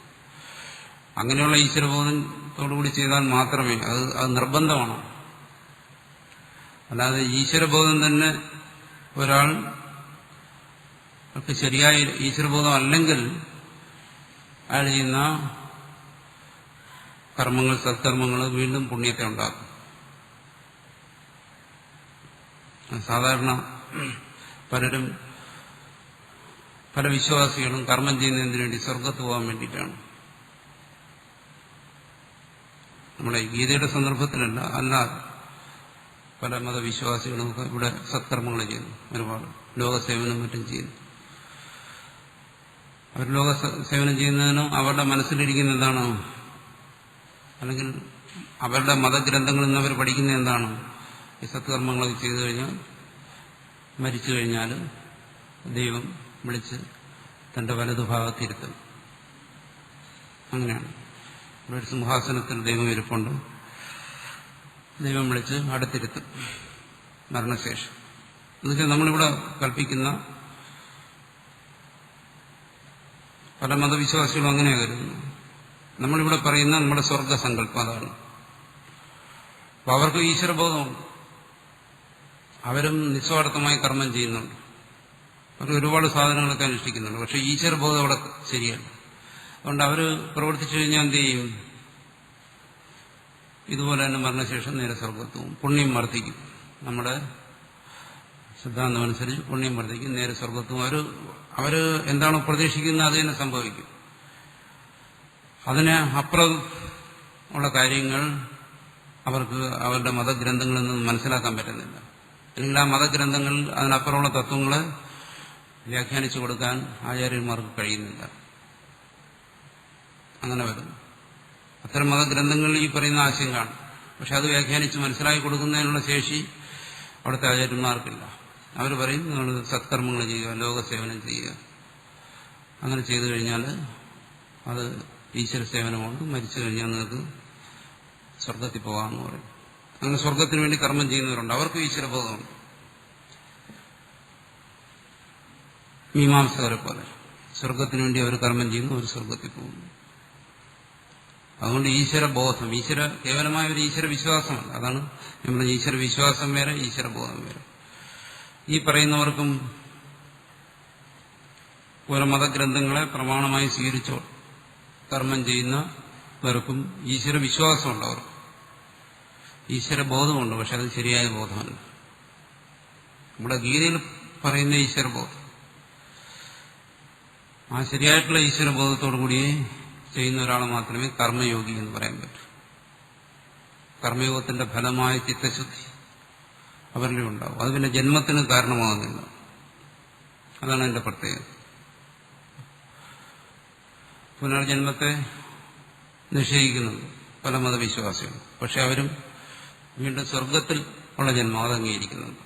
അങ്ങനെയുള്ള ഈശ്വരബോധത്തോടുകൂടി ചെയ്താൽ മാത്രമേ അത് നിർബന്ധമാണ്. അല്ലാതെ ഈശ്വരബോധം തന്നെ ഒരാൾക്ക് ശരിയായ ഈശ്വരബോധം അല്ലെങ്കിൽ അയാൾ ചെയ്യുന്ന കർമ്മങ്ങൾ, സത്കർമ്മങ്ങൾ വീണ്ടും പുണ്യത്തെ ഉണ്ടാക്കും. സാധാരണ പല വിശ്വാസികളും കർമ്മം ചെയ്യുന്നതിന് വേണ്ടി സ്വർഗത്ത് പോകാൻ വേണ്ടിയിട്ടാണ്. നമ്മുടെ ഗീതയുടെ സന്ദർഭത്തിലല്ല, അല്ലാതെ പല മതവിശ്വാസികളും ഇവിടെ സത്കർമ്മങ്ങൾ ചെയ്യുന്നു. ഒരുപാട് ലോകസേവനം മറ്റും ചെയ്യുന്നു. അവർ ലോകസേവനം ചെയ്യുന്നതിനും അവരുടെ മനസ്സിലിരിക്കുന്ന എന്താണ്, അല്ലെങ്കിൽ അവരുടെ മതഗ്രന്ഥങ്ങളിൽ നിന്ന് അവർ പഠിക്കുന്നത് എന്താണ്? ഈ സത്കർമ്മങ്ങളൊക്കെ ചെയ്തു കഴിഞ്ഞാൽ മരിച്ചു കഴിഞ്ഞാൽ ദൈവം വിളിച്ച് തന്റെ വലതുഭാഗത്തിരുത്തും. അങ്ങനെയാണ്. ഒരു സിംഹാസനത്തിൽ ദൈവം ഇരിപ്പുണ്ട്. ദൈവം വിളിച്ച് അടുത്തിരുത്തും മരണശേഷം. എന്നുവെച്ചാൽ നമ്മളിവിടെ കൽപ്പിക്കുന്ന പല മതവിശ്വാസികളും അങ്ങനെയാണ് കരുതുന്നു. നമ്മളിവിടെ പറയുന്ന നമ്മുടെ സ്വർഗസങ്കല്പം അതാണ്. അപ്പൊ അവർക്ക് ഈശ്വരബോധമുണ്ട്. അവരും നിസ്വാർത്ഥമായി കർമ്മം ചെയ്യുന്നുണ്ട്. അവർ ഒരുപാട് സാധനങ്ങളൊക്കെ അനുഷ്ഠിക്കുന്നുണ്ട്. പക്ഷെ ഈശ്വരബോധം അവിടെ ശരിയല്ല. അതുകൊണ്ട് അവർ പ്രവർത്തിച്ചു കഴിഞ്ഞാൽ എന്ത് ചെയ്യും? ഇതുപോലെ തന്നെ മരണശേഷം നേരെ സ്വർഗത്തും പുണ്യം വർദ്ധിക്കും. നമ്മുടെ സിദ്ധാന്തമനുസരിച്ച് പുണ്യം വർദ്ധിക്കും, നേരെ സ്വർഗത്തും. അവര് എന്താണോ പ്രതീക്ഷിക്കുന്നത് അത് തന്നെ സംഭവിക്കും. അതിന് അപ്പുറം ഉള്ള കാര്യങ്ങൾ അവർക്ക് അവരുടെ മതഗ്രന്ഥങ്ങളിൽ നിന്ന് മനസ്സിലാക്കാൻ പറ്റുന്നില്ല. അല്ലെങ്കിൽ ആ മതഗ്രന്ഥങ്ങളിൽ അതിനപ്പുറമുള്ള തത്വങ്ങളെ വ്യാഖ്യാനിച്ചു കൊടുക്കാൻ ആചാര്യന്മാർക്ക് കഴിയുന്നില്ല. അങ്ങനെ വരുന്നു. അത്തരം മതഗ്രന്ഥങ്ങളിൽ ഈ പറയുന്ന ആശയം കാണും. പക്ഷെ അത് വ്യാഖ്യാനിച്ച് മനസ്സിലാക്കി കൊടുക്കുന്നതിനുള്ള ശേഷി അവിടുത്തെ ആചാര്യന്മാർക്കില്ല. അവർ പറയും നിങ്ങൾ സത്കർമ്മങ്ങൾ ചെയ്യുക, ലോകസേവനം ചെയ്യുക. അങ്ങനെ ചെയ്തു കഴിഞ്ഞാൽ അത് ഈശ്വര സേവനമാണ്. മരിച്ചു കഴിഞ്ഞാൽ നിങ്ങൾക്ക് സ്വർഗത്തിൽ പോകാമെന്ന് പറയും. അങ്ങനെ സ്വർഗത്തിന് വേണ്ടി കർമ്മം ചെയ്യുന്നവരുണ്ട്. അവർക്ക് ഈശ്വരബോധമുണ്ട്. മീമാംസകരെ പോലെ സ്വർഗത്തിന് വേണ്ടി അവർ കർമ്മം ചെയ്യുന്നു, അവർ സ്വർഗത്തിൽ പോകുന്നു. അതുകൊണ്ട് ഈശ്വരബോധം, കേവലമായ ഒരു ഈശ്വര വിശ്വാസമല്ല. അതാണ് നമ്മുടെ ഈശ്വര വിശ്വാസം വേറെ, ഈശ്വരബോധം വേറെ. ഈ പറയുന്നവർക്കും ഓരോ മതഗ്രന്ഥങ്ങളെ പ്രമാണമായി സ്വീകരിച്ചോ കർമ്മം ചെയ്യുന്നവർക്കും ഈശ്വര വിശ്വാസമുണ്ട്. അവർക്ക് ഈശ്വരബോധമുണ്ട്. പക്ഷെ അത് ശരിയായ ബോധമല്ല. നമ്മുടെ ഗീതയിൽ പറയുന്ന ഈശ്വരബോധം, ആ ശരിയായിട്ടുള്ള ഈശ്വരബോധത്തോടു കൂടി ചെയ്യുന്ന ഒരാൾ മാത്രമേ കർമ്മയോഗി എന്ന് പറയാൻ പറ്റൂ. കർമ്മയോഗത്തിന്റെ ഫലമായ ചിത്തശുദ്ധി അവരിലും ഉണ്ടാവും. അത് പിന്നെ ജന്മത്തിന് കാരണമാകുന്നില്ല. അതാണ് എന്റെ പ്രത്യേകത. പുനർജന്മത്തെ നിഷേധിക്കുന്നുണ്ട് പല മതവിശ്വാസികളും. പക്ഷെ അവരും വീണ്ടും സ്വർഗത്തിൽ ഉള്ള ജന്മം അത് അംഗീകരിക്കുന്നുണ്ട്.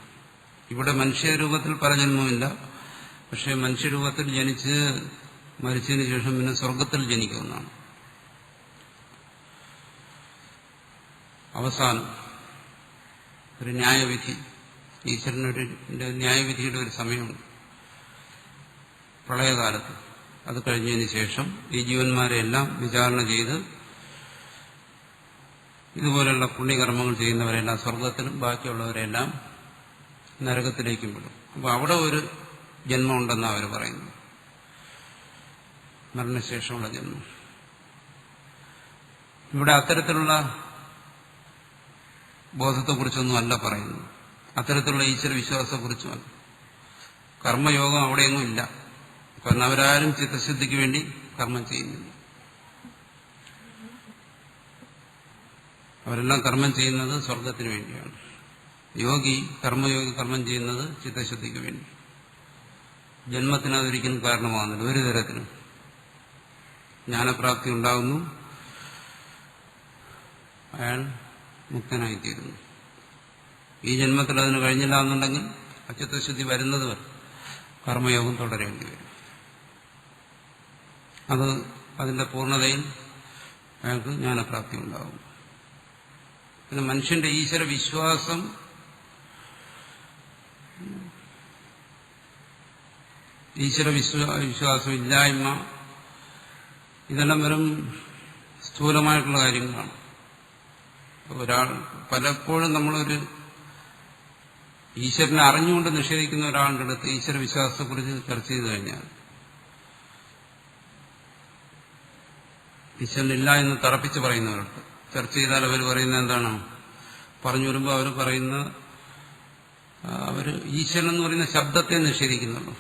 ഇവിടെ മനുഷ്യരൂപത്തിൽ പല ജന്മമില്ല. പക്ഷെ മനുഷ്യരൂപത്തിൽ ജനിച്ച് മരിച്ചതിന് ശേഷം പിന്നെ സ്വർഗത്തിൽ ജനിക്കുമെന്നാണ്. അവസാനം ഒരു ന്യായവിധി, ഈശ്വരനൊരു ന്യായവിധിയുടെ ഒരു സമയമുണ്ട് പ്രളയകാലത്ത്. അത് കഴിഞ്ഞതിന് ശേഷം ഈ ജീവന്മാരെയെല്ലാം വിചാരണ ചെയ്ത് ഇതുപോലെയുള്ള പുണ്യകർമ്മങ്ങൾ ചെയ്യുന്നവരെല്ലാം സ്വർഗത്തിലും ബാക്കിയുള്ളവരെല്ലാം നരകത്തിലേക്കും വിടും. അപ്പോൾ അവിടെ ഒരു ജന്മമുണ്ടെന്നാണ് അവർ പറയുന്നത്, മരണശേഷമുള്ള ജന്മം. ഇവിടെ അത്തരത്തിലുള്ള ബോധത്തെക്കുറിച്ചൊന്നും അല്ല പറയുന്നത്, അത്തരത്തിലുള്ള ഈശ്വര വിശ്വാസത്തെക്കുറിച്ചുമല്ല. കർമ്മയോഗം അവിടെയൊന്നും ഇല്ല. കാരണം അവരാരും ചിത്തശുദ്ധിക്ക് വേണ്ടി കർമ്മം ചെയ്യുന്നില്ല. അവരെല്ലാം കർമ്മം ചെയ്യുന്നത് സ്വർഗത്തിന് വേണ്ടിയാണ്. കർമ്മയോഗി കർമ്മം ചെയ്യുന്നത് ചിത്തശുദ്ധിക്ക് വേണ്ടി. ജന്മത്തിന് അതൊരിക്കലും കാരണമാകുന്നില്ല ഒരു തരത്തിലും. ജ്ഞാനപ്രാപ്തി ഉണ്ടാകുന്നു, അയാൾ മുക്തനായിത്തീരുന്നു. ഈ ജന്മത്തിൽ അതിന് കഴിഞ്ഞില്ല എന്നുണ്ടെങ്കിൽ അച്ചിത്തശുദ്ധി വരുന്നത് വരെ കർമ്മയോഗം തുടരേണ്ടി വരും. അതിന്റെ പൂർണ്ണതയിൽ അയാൾക്ക് ജ്ഞാനപ്രാപ്തി ഉണ്ടാകും. പിന്നെ മനുഷ്യന്റെ ഈശ്വര വിശ്വാസം ഇല്ലായ്മ, ഇതെല്ലാം വെറും സ്ഥൂലമായിട്ടുള്ള കാര്യങ്ങളാണ്. ഒരാൾ പലപ്പോഴും നമ്മളൊരു ഈശ്വരനെ അറിഞ്ഞുകൊണ്ട് നിഷേധിക്കുന്ന ഒരാളുടെ അടുത്ത് ഈശ്വര വിശ്വാസത്തെക്കുറിച്ച് ചർച്ച ചെയ്തു കഴിഞ്ഞാൽ ഈശ്വരനില്ല എന്ന് തറപ്പിച്ച് പറയുന്നവർക്ക് ചർച്ച ചെയ്താൽ അവർ പറയുന്നത് എന്താണ്? പറഞ്ഞു വരുമ്പോൾ അവർ പറയുന്ന ഈശ്വരൻ എന്ന് പറയുന്ന ശബ്ദത്തെ നിഷേധിക്കുന്നുള്ളൂ.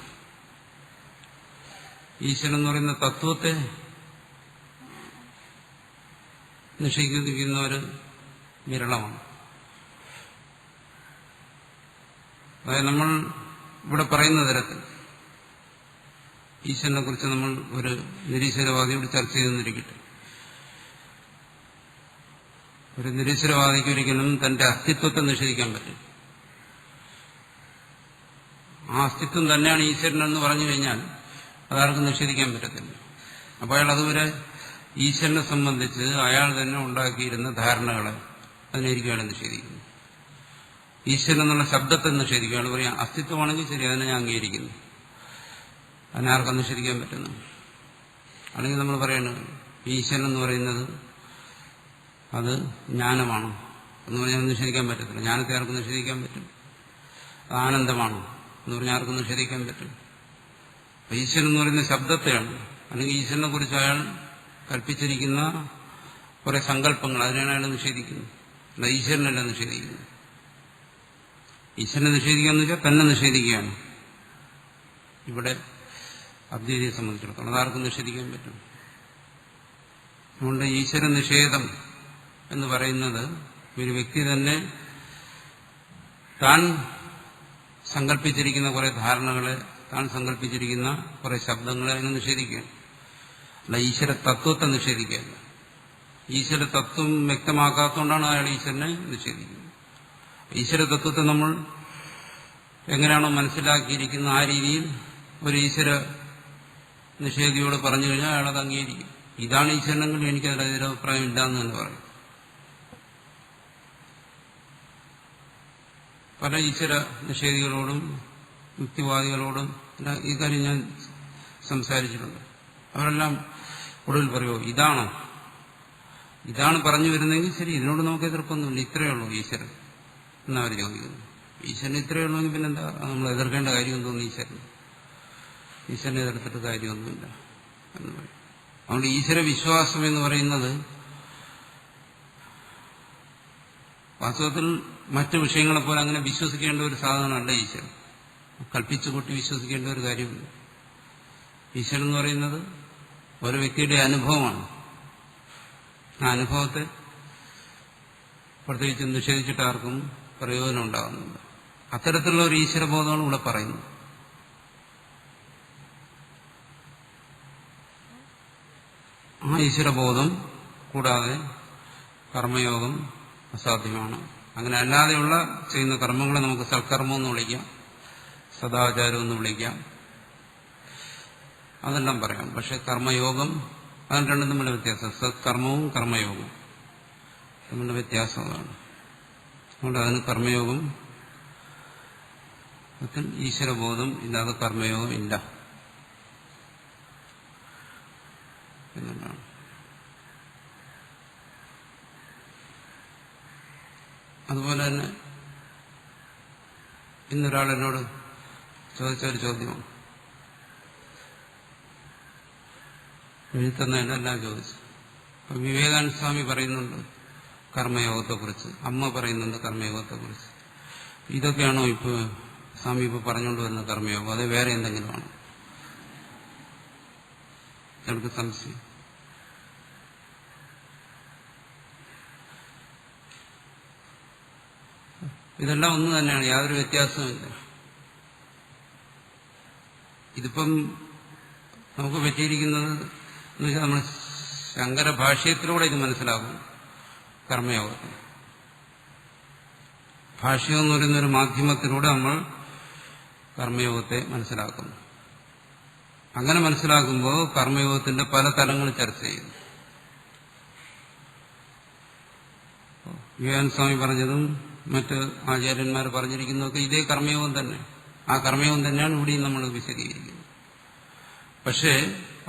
ഈശ്വരൻ എന്ന് പറയുന്ന തത്വത്തെ നിഷേധിക്കുന്നവർ വിരളമാണ്. അതായത് നമ്മൾ ഇവിടെ പറയുന്ന തരത്തിൽ ഈശ്വരനെ കുറിച്ച് നമ്മൾ ഒരു നിരീശ്വരവാദിയോട് ചർച്ച ചെയ്തെന്നിരിക്കട്ടെ. ഒരു നിരീശ്വരവാദിക്ക് ഒരിക്കലും തന്റെ അസ്തിത്വത്തെ നിഷേധിക്കാൻ പറ്റും. ആ അസ്തിത്വം തന്നെയാണ് ഈശ്വരനെന്ന് പറഞ്ഞു കഴിഞ്ഞാൽ അതാർക്കും നിഷേധിക്കാൻ പറ്റത്തില്ല. അപ്പോൾ അയാൾ അതുവരെ ഈശ്വരനെ സംബന്ധിച്ച് അയാൾ തന്നെ ഉണ്ടാക്കിയിരുന്ന ധാരണകളെ അതിനായിരിക്കും അയാൾ നിഷേധിക്കുന്നത്. ഈശ്വരൻ എന്നുള്ള ശബ്ദത്തെ നിഷേധിക്കുകയാണ്. പറയാം അസ്തിത്വമാണെങ്കിൽ ശരി, അതിനെ ഞാൻ അംഗീകരിക്കുന്നു, അതിനാർക്കും നിഷേധിക്കാൻ പറ്റുന്നു. അല്ലെങ്കിൽ നമ്മൾ പറയുന്നത് ഈശ്വരൻ എന്ന് പറയുന്നത് അത് ജ്ഞാനമാണോ എന്ന് പറഞ്ഞാൽ നിഷേധിക്കാൻ പറ്റത്തില്ല. ജ്ഞാനത്തെ ആർക്കും നിഷേധിക്കാൻ പറ്റും. ആനന്ദമാണോ എന്ന് പറഞ്ഞാൽ ആർക്കും നിഷേധിക്കാൻ പറ്റും. ഈശ്വരൻ എന്ന് പറയുന്ന ശബ്ദത്തെയാണ്, അല്ലെങ്കിൽ ഈശ്വരനെ കുറിച്ച് അയാൾ കൽപ്പിച്ചിരിക്കുന്ന കുറെ സങ്കല്പങ്ങൾ, അതിനാണ് അയാൾ നിഷേധിക്കുന്നത്. അല്ല ഈശ്വരനല്ല നിഷേധിക്കുന്നത്. ഈശ്വരനെ നിഷേധിക്കുക എന്ന് വെച്ചാൽ തന്നെ നിഷേധിക്കുകയാണ്. ഇവിടെ അദ്വൈതിയെ സംബന്ധിച്ചിടത്തോളം അതാർക്കും നിഷേധിക്കാൻ പറ്റും. അതുകൊണ്ട് ഈശ്വര നിഷേധം എന്ന് പറയുന്നത് ഒരു വ്യക്തി തന്നെ താൻ സങ്കല്പിച്ചിരിക്കുന്ന കുറെ ധാരണകളെ, താൻ സങ്കല്പിച്ചിരിക്കുന്ന കുറെ ശബ്ദങ്ങളെ അതിനെ നിഷേധിക്കുകയാണ്. അല്ല ഈശ്വര തത്വത്തെ നിഷേധിക്കുകയല്ല. ഈശ്വര തത്വം വ്യക്തമാക്കാത്തതുകൊണ്ടാണ് അയാൾ ഈശ്വരനെ നിഷേധിക്കുന്നത്. ഈശ്വര തത്വത്തെ നമ്മൾ എങ്ങനെയാണോ മനസ്സിലാക്കിയിരിക്കുന്നത് ആ രീതിയിൽ ഒരു ഈശ്വര നിഷേധിയോട് പറഞ്ഞു കഴിഞ്ഞാൽ അയാളത് അംഗീകരിക്കും. ഇതാണ് ഈശ്വരനെങ്കിലും എനിക്കതിൽ എതിരഭിപ്രായം ഇല്ലാന്ന് തന്നെ പറയും. പല ഈശ്വര നിഷേധികളോടും യുക്തിവാദികളോടും ഈ കാര്യം ഞാൻ സംസാരിച്ചിട്ടുണ്ട്. അവരെല്ലാം ഒടുവിൽ പറയുമോ ഇതാണ് പറഞ്ഞു വരുന്നതെങ്കിൽ ശരി, ഇതിനോട് നമുക്ക് എതിർപ്പൊന്നുമില്ല, ഇത്രയേ ഉള്ളൂ ഈശ്വരൻ എന്നവർ ചോദിക്കുന്നു. ഈശ്വരൻ ഇത്രയേ ഉള്ളൂ, പിന്നെന്താ നമ്മൾ എതിർക്കേണ്ട കാര്യം തോന്നുന്നു? ഈശ്വരനെ എതിർത്തിട്ട് കാര്യമൊന്നുമില്ല എന്ന് പറയും. അതുകൊണ്ട് ഈശ്വര വിശ്വാസം എന്ന് പറയുന്നത് വാസ്തവത്തിൽ മറ്റു വിഷയങ്ങളെപ്പോലെ അങ്ങനെ വിശ്വസിക്കേണ്ട ഒരു സാധനമല്ല ഈശ്വരൻ. കൽപ്പിച്ചു കൂട്ടി വിശ്വസിക്കേണ്ട ഒരു കാര്യമില്ല. ഈശ്വരൻ എന്ന് പറയുന്നത് ഓരോ വ്യക്തിയുടെ അനുഭവമാണ്. ആ അനുഭവത്തെ പ്രത്യേകിച്ച് നിഷേധിച്ചിട്ട് ആർക്കും പ്രയോജനം ഉണ്ടാകുന്നില്ല. അത്തരത്തിലുള്ള ഒരു ഈശ്വരബോധമാണ് ഇവിടെ പറയുന്നത്. ആ ഈശ്വരബോധം കൂടാതെ കർമ്മയോഗം അസാധ്യമാണ്. അങ്ങനെ അല്ലാതെയുള്ള ചെയ്യുന്ന കർമ്മങ്ങളെ നമുക്ക് സൽക്കർമ്മം എന്ന് വിളിക്കാം, സദാചാരം എന്ന് വിളിക്കാം, അതെല്ലാം പറയാം. പക്ഷെ കർമ്മയോഗം, അതിന് രണ്ടും തമ്മിലുള്ള വ്യത്യാസം. സത്കർമ്മവും കർമ്മയോഗവും തമ്മിലുള്ള വ്യത്യാസം അതാണ്. അതുകൊണ്ട് അതിന് കർമ്മയോഗം ഈശ്വരബോധം ഇല്ലാതെ കർമ്മയോഗം ഇല്ല എന്നുള്ളതാണ്. അതുപോലെ തന്നെ ഇന്നൊരാൾ എന്നോട് ചോദിച്ചൊരു ചോദ്യമാണ്, എഴുത്തുന്നതിനെല്ലാം ചോദിച്ചു. അപ്പം വിവേകാനന്ദ സ്വാമി പറയുന്നുണ്ട് കർമ്മയോഗത്തെക്കുറിച്ച്, അമ്മ പറയുന്നുണ്ട് കർമ്മയോഗത്തെക്കുറിച്ച്. ഇതൊക്കെയാണോ ഇപ്പോൾ സ്വാമി ഇപ്പോൾ പറഞ്ഞുകൊണ്ട് വരുന്ന കർമ്മയോഗം, അത് വേറെ എന്തെങ്കിലും ആണോ? എനിക്ക് സംശയം. ഇതെല്ലാം ഒന്ന് തന്നെയാണ്, യാതൊരു വ്യത്യാസവുമില്ല. ഇതിപ്പം നമുക്ക് പറ്റിയിരിക്കുന്നത് എന്ന് വെച്ചാൽ നമ്മൾ ശങ്കര ഭാഷ്യത്തിലൂടെ ഇത് മനസ്സിലാകും. കർമ്മയോഗത്തിൽ ഭാഷ്യം എന്ന് പറയുന്നൊരു മാധ്യമത്തിലൂടെ നമ്മൾ കർമ്മയോഗത്തെ മനസ്സിലാക്കുന്നു. അങ്ങനെ മനസ്സിലാക്കുമ്പോൾ കർമ്മയോഗത്തിന്റെ പല തലങ്ങൾ ചർച്ച ചെയ്യുന്നു. വിവേകാനന്ദ സ്വാമി പറഞ്ഞതും മറ്റ് ആചാര്യന്മാർ പറഞ്ഞിരിക്കുന്നതൊക്കെ ഇതേ കർമ്മയോഗം തന്നെ. ആ കർമ്മയോഗം തന്നെയാണ് ഇവിടെയും നമ്മൾ വിശദീകരിക്കുന്നത്. പക്ഷേ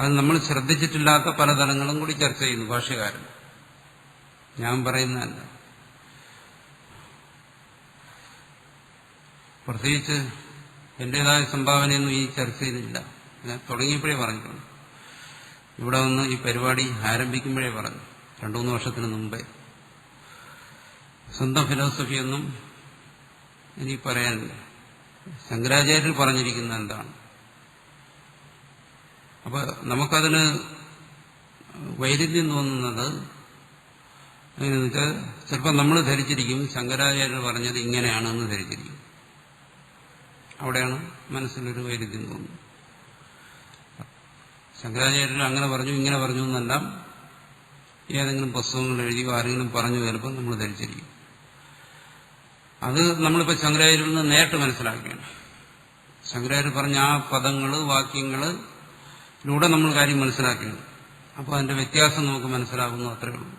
അത് നമ്മൾ ശ്രദ്ധിച്ചിട്ടില്ലാത്ത പല തലങ്ങളും കൂടി ചർച്ച ചെയ്യുന്നു ഭാഷ്യകാരൻ. ഞാൻ പറയുന്നതല്ല. പ്രത്യേകിച്ച് എന്റേതായ സംഭാവനയൊന്നും ഈ ചർച്ചയിലില്ല. ഞാൻ തുടങ്ങിയപ്പോഴേ പറഞ്ഞിട്ടുണ്ട്. ഇവിടെ വന്ന് ഈ പരിപാടി ആരംഭിക്കുമ്പോഴേ പറഞ്ഞു, 2-3 വർഷത്തിന് മുമ്പേ. സ്വന്തം ഫിലോസഫിയൊന്നും എനിക്ക് പറയാനില്ല. ശങ്കരാചാര്യർ പറഞ്ഞിരിക്കുന്ന എന്താണ്. അപ്പൊ നമുക്കതിന് വൈരുദ്ധ്യം തോന്നുന്നത് എങ്ങനെയെന്ന് വെച്ചാൽ, ചിലപ്പോൾ നമ്മൾ ധരിച്ചിരിക്കും ശങ്കരാചാര്യർ പറഞ്ഞത് ഇങ്ങനെയാണെന്ന് ധരിച്ചിരിക്കും. അവിടെയാണ് മനസ്സിലൊരു വൈരുദ്ധ്യം തോന്നുന്നത്. ശങ്കരാചാര്യർ അങ്ങനെ പറഞ്ഞു ഇങ്ങനെ പറഞ്ഞു എന്നെല്ലാം ഏതെങ്കിലും പുസ്തകങ്ങൾ എഴുതിയോ ആരെങ്കിലും പറഞ്ഞു ചിലപ്പോൾ നമ്മൾ ധരിച്ചിരിക്കും. അത് നമ്മളിപ്പോൾ ശങ്കരാചാര്യരിൽ നിന്ന് നേരിട്ട് മനസ്സിലാക്കുകയാണ്. ശങ്കരാചാര്യർ പറഞ്ഞ ആ പദങ്ങൾ വാക്യങ്ങളിലൂടെ നമ്മൾ കാര്യം മനസ്സിലാക്കുകയാണ്. അപ്പോൾ അതിന്റെ വ്യത്യാസം നമുക്ക് മനസ്സിലാകുന്നു, അത്രയേ ഉള്ളൂ.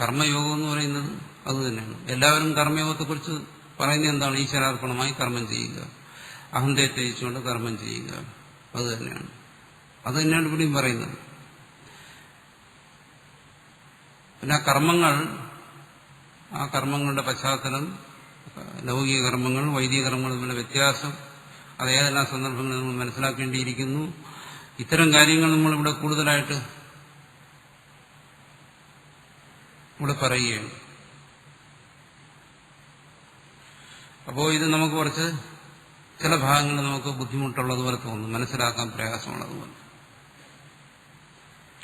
കർമ്മയോഗം എന്ന് പറയുന്നത് അത് തന്നെയാണ്. എല്ലാവരും കർമ്മയോഗത്തെക്കുറിച്ച് പറയുന്നത് എന്താണ്? ഈശ്വരാർപ്പണമായി കർമ്മം ചെയ്യുക, അഹന്തയെ ത്യജിച്ചുകൊണ്ട് കർമ്മം ചെയ്യുക, അത് തന്നെയാണ്. അത് തന്നെയാണ് ഇവിടെയും പറയുന്നത്. പിന്നെ ആ കർമ്മങ്ങളുടെ പശ്ചാത്തലം, ലൗകിക കർമ്മങ്ങൾ വൈദിക കർമ്മങ്ങൾ തമ്മിലുള്ള വ്യത്യാസം, അത് ഏതെല്ലാം സന്ദർഭങ്ങളിൽ നമ്മൾ മനസ്സിലാക്കേണ്ടിയിരിക്കുന്നു. ഇത്തരം കാര്യങ്ങൾ നമ്മളിവിടെ കൂടുതലായിട്ട് ഇവിടെ പറയുകയാണ്. അപ്പോൾ ഇത് നമുക്ക് കുറച്ച് ചില ഭാഗങ്ങൾ നമുക്ക് ബുദ്ധിമുട്ടുള്ളതുപോലെ തോന്നും, മനസ്സിലാക്കാൻ പ്രയാസമുള്ളതുപോലെ.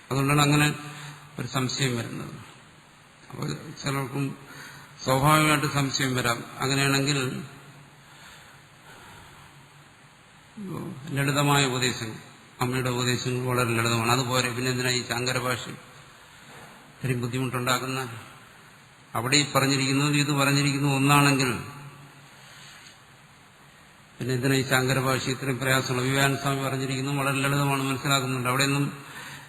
അതുകൊണ്ടാണ് അങ്ങനെ ഒരു സംശയം വരുന്നത്. അപ്പോൾ ചിലർക്കും സ്വാഭാവികമായിട്ട് സംശയം വരാം. അങ്ങനെയാണെങ്കിൽ ലളിതമായ ഉപദേശങ്ങൾ, അമ്മയുടെ ഉപദേശങ്ങൾ വളരെ ലളിതമാണ്, അതുപോലെ പിന്നെ എന്തിനാ ഈ ശങ്കര ഭാഷ ഇത്രയും ബുദ്ധിമുട്ടുണ്ടാക്കുന്ന? അവിടെ ഈ പറഞ്ഞിരിക്കുന്നത് ഇത് പറഞ്ഞിരിക്കുന്നത് ഒന്നാണെങ്കിൽ പിന്നെ എന്തിനാ ഈ ശങ്കര ഭാഷ ഇത്രയും പ്രയാസമുള്ള? വിവേകാനന്ദ സ്വാമി പറഞ്ഞിരിക്കുന്നത് വളരെ ലളിതമാണ്, മനസ്സിലാക്കുന്നുണ്ട്. അവിടെയൊന്നും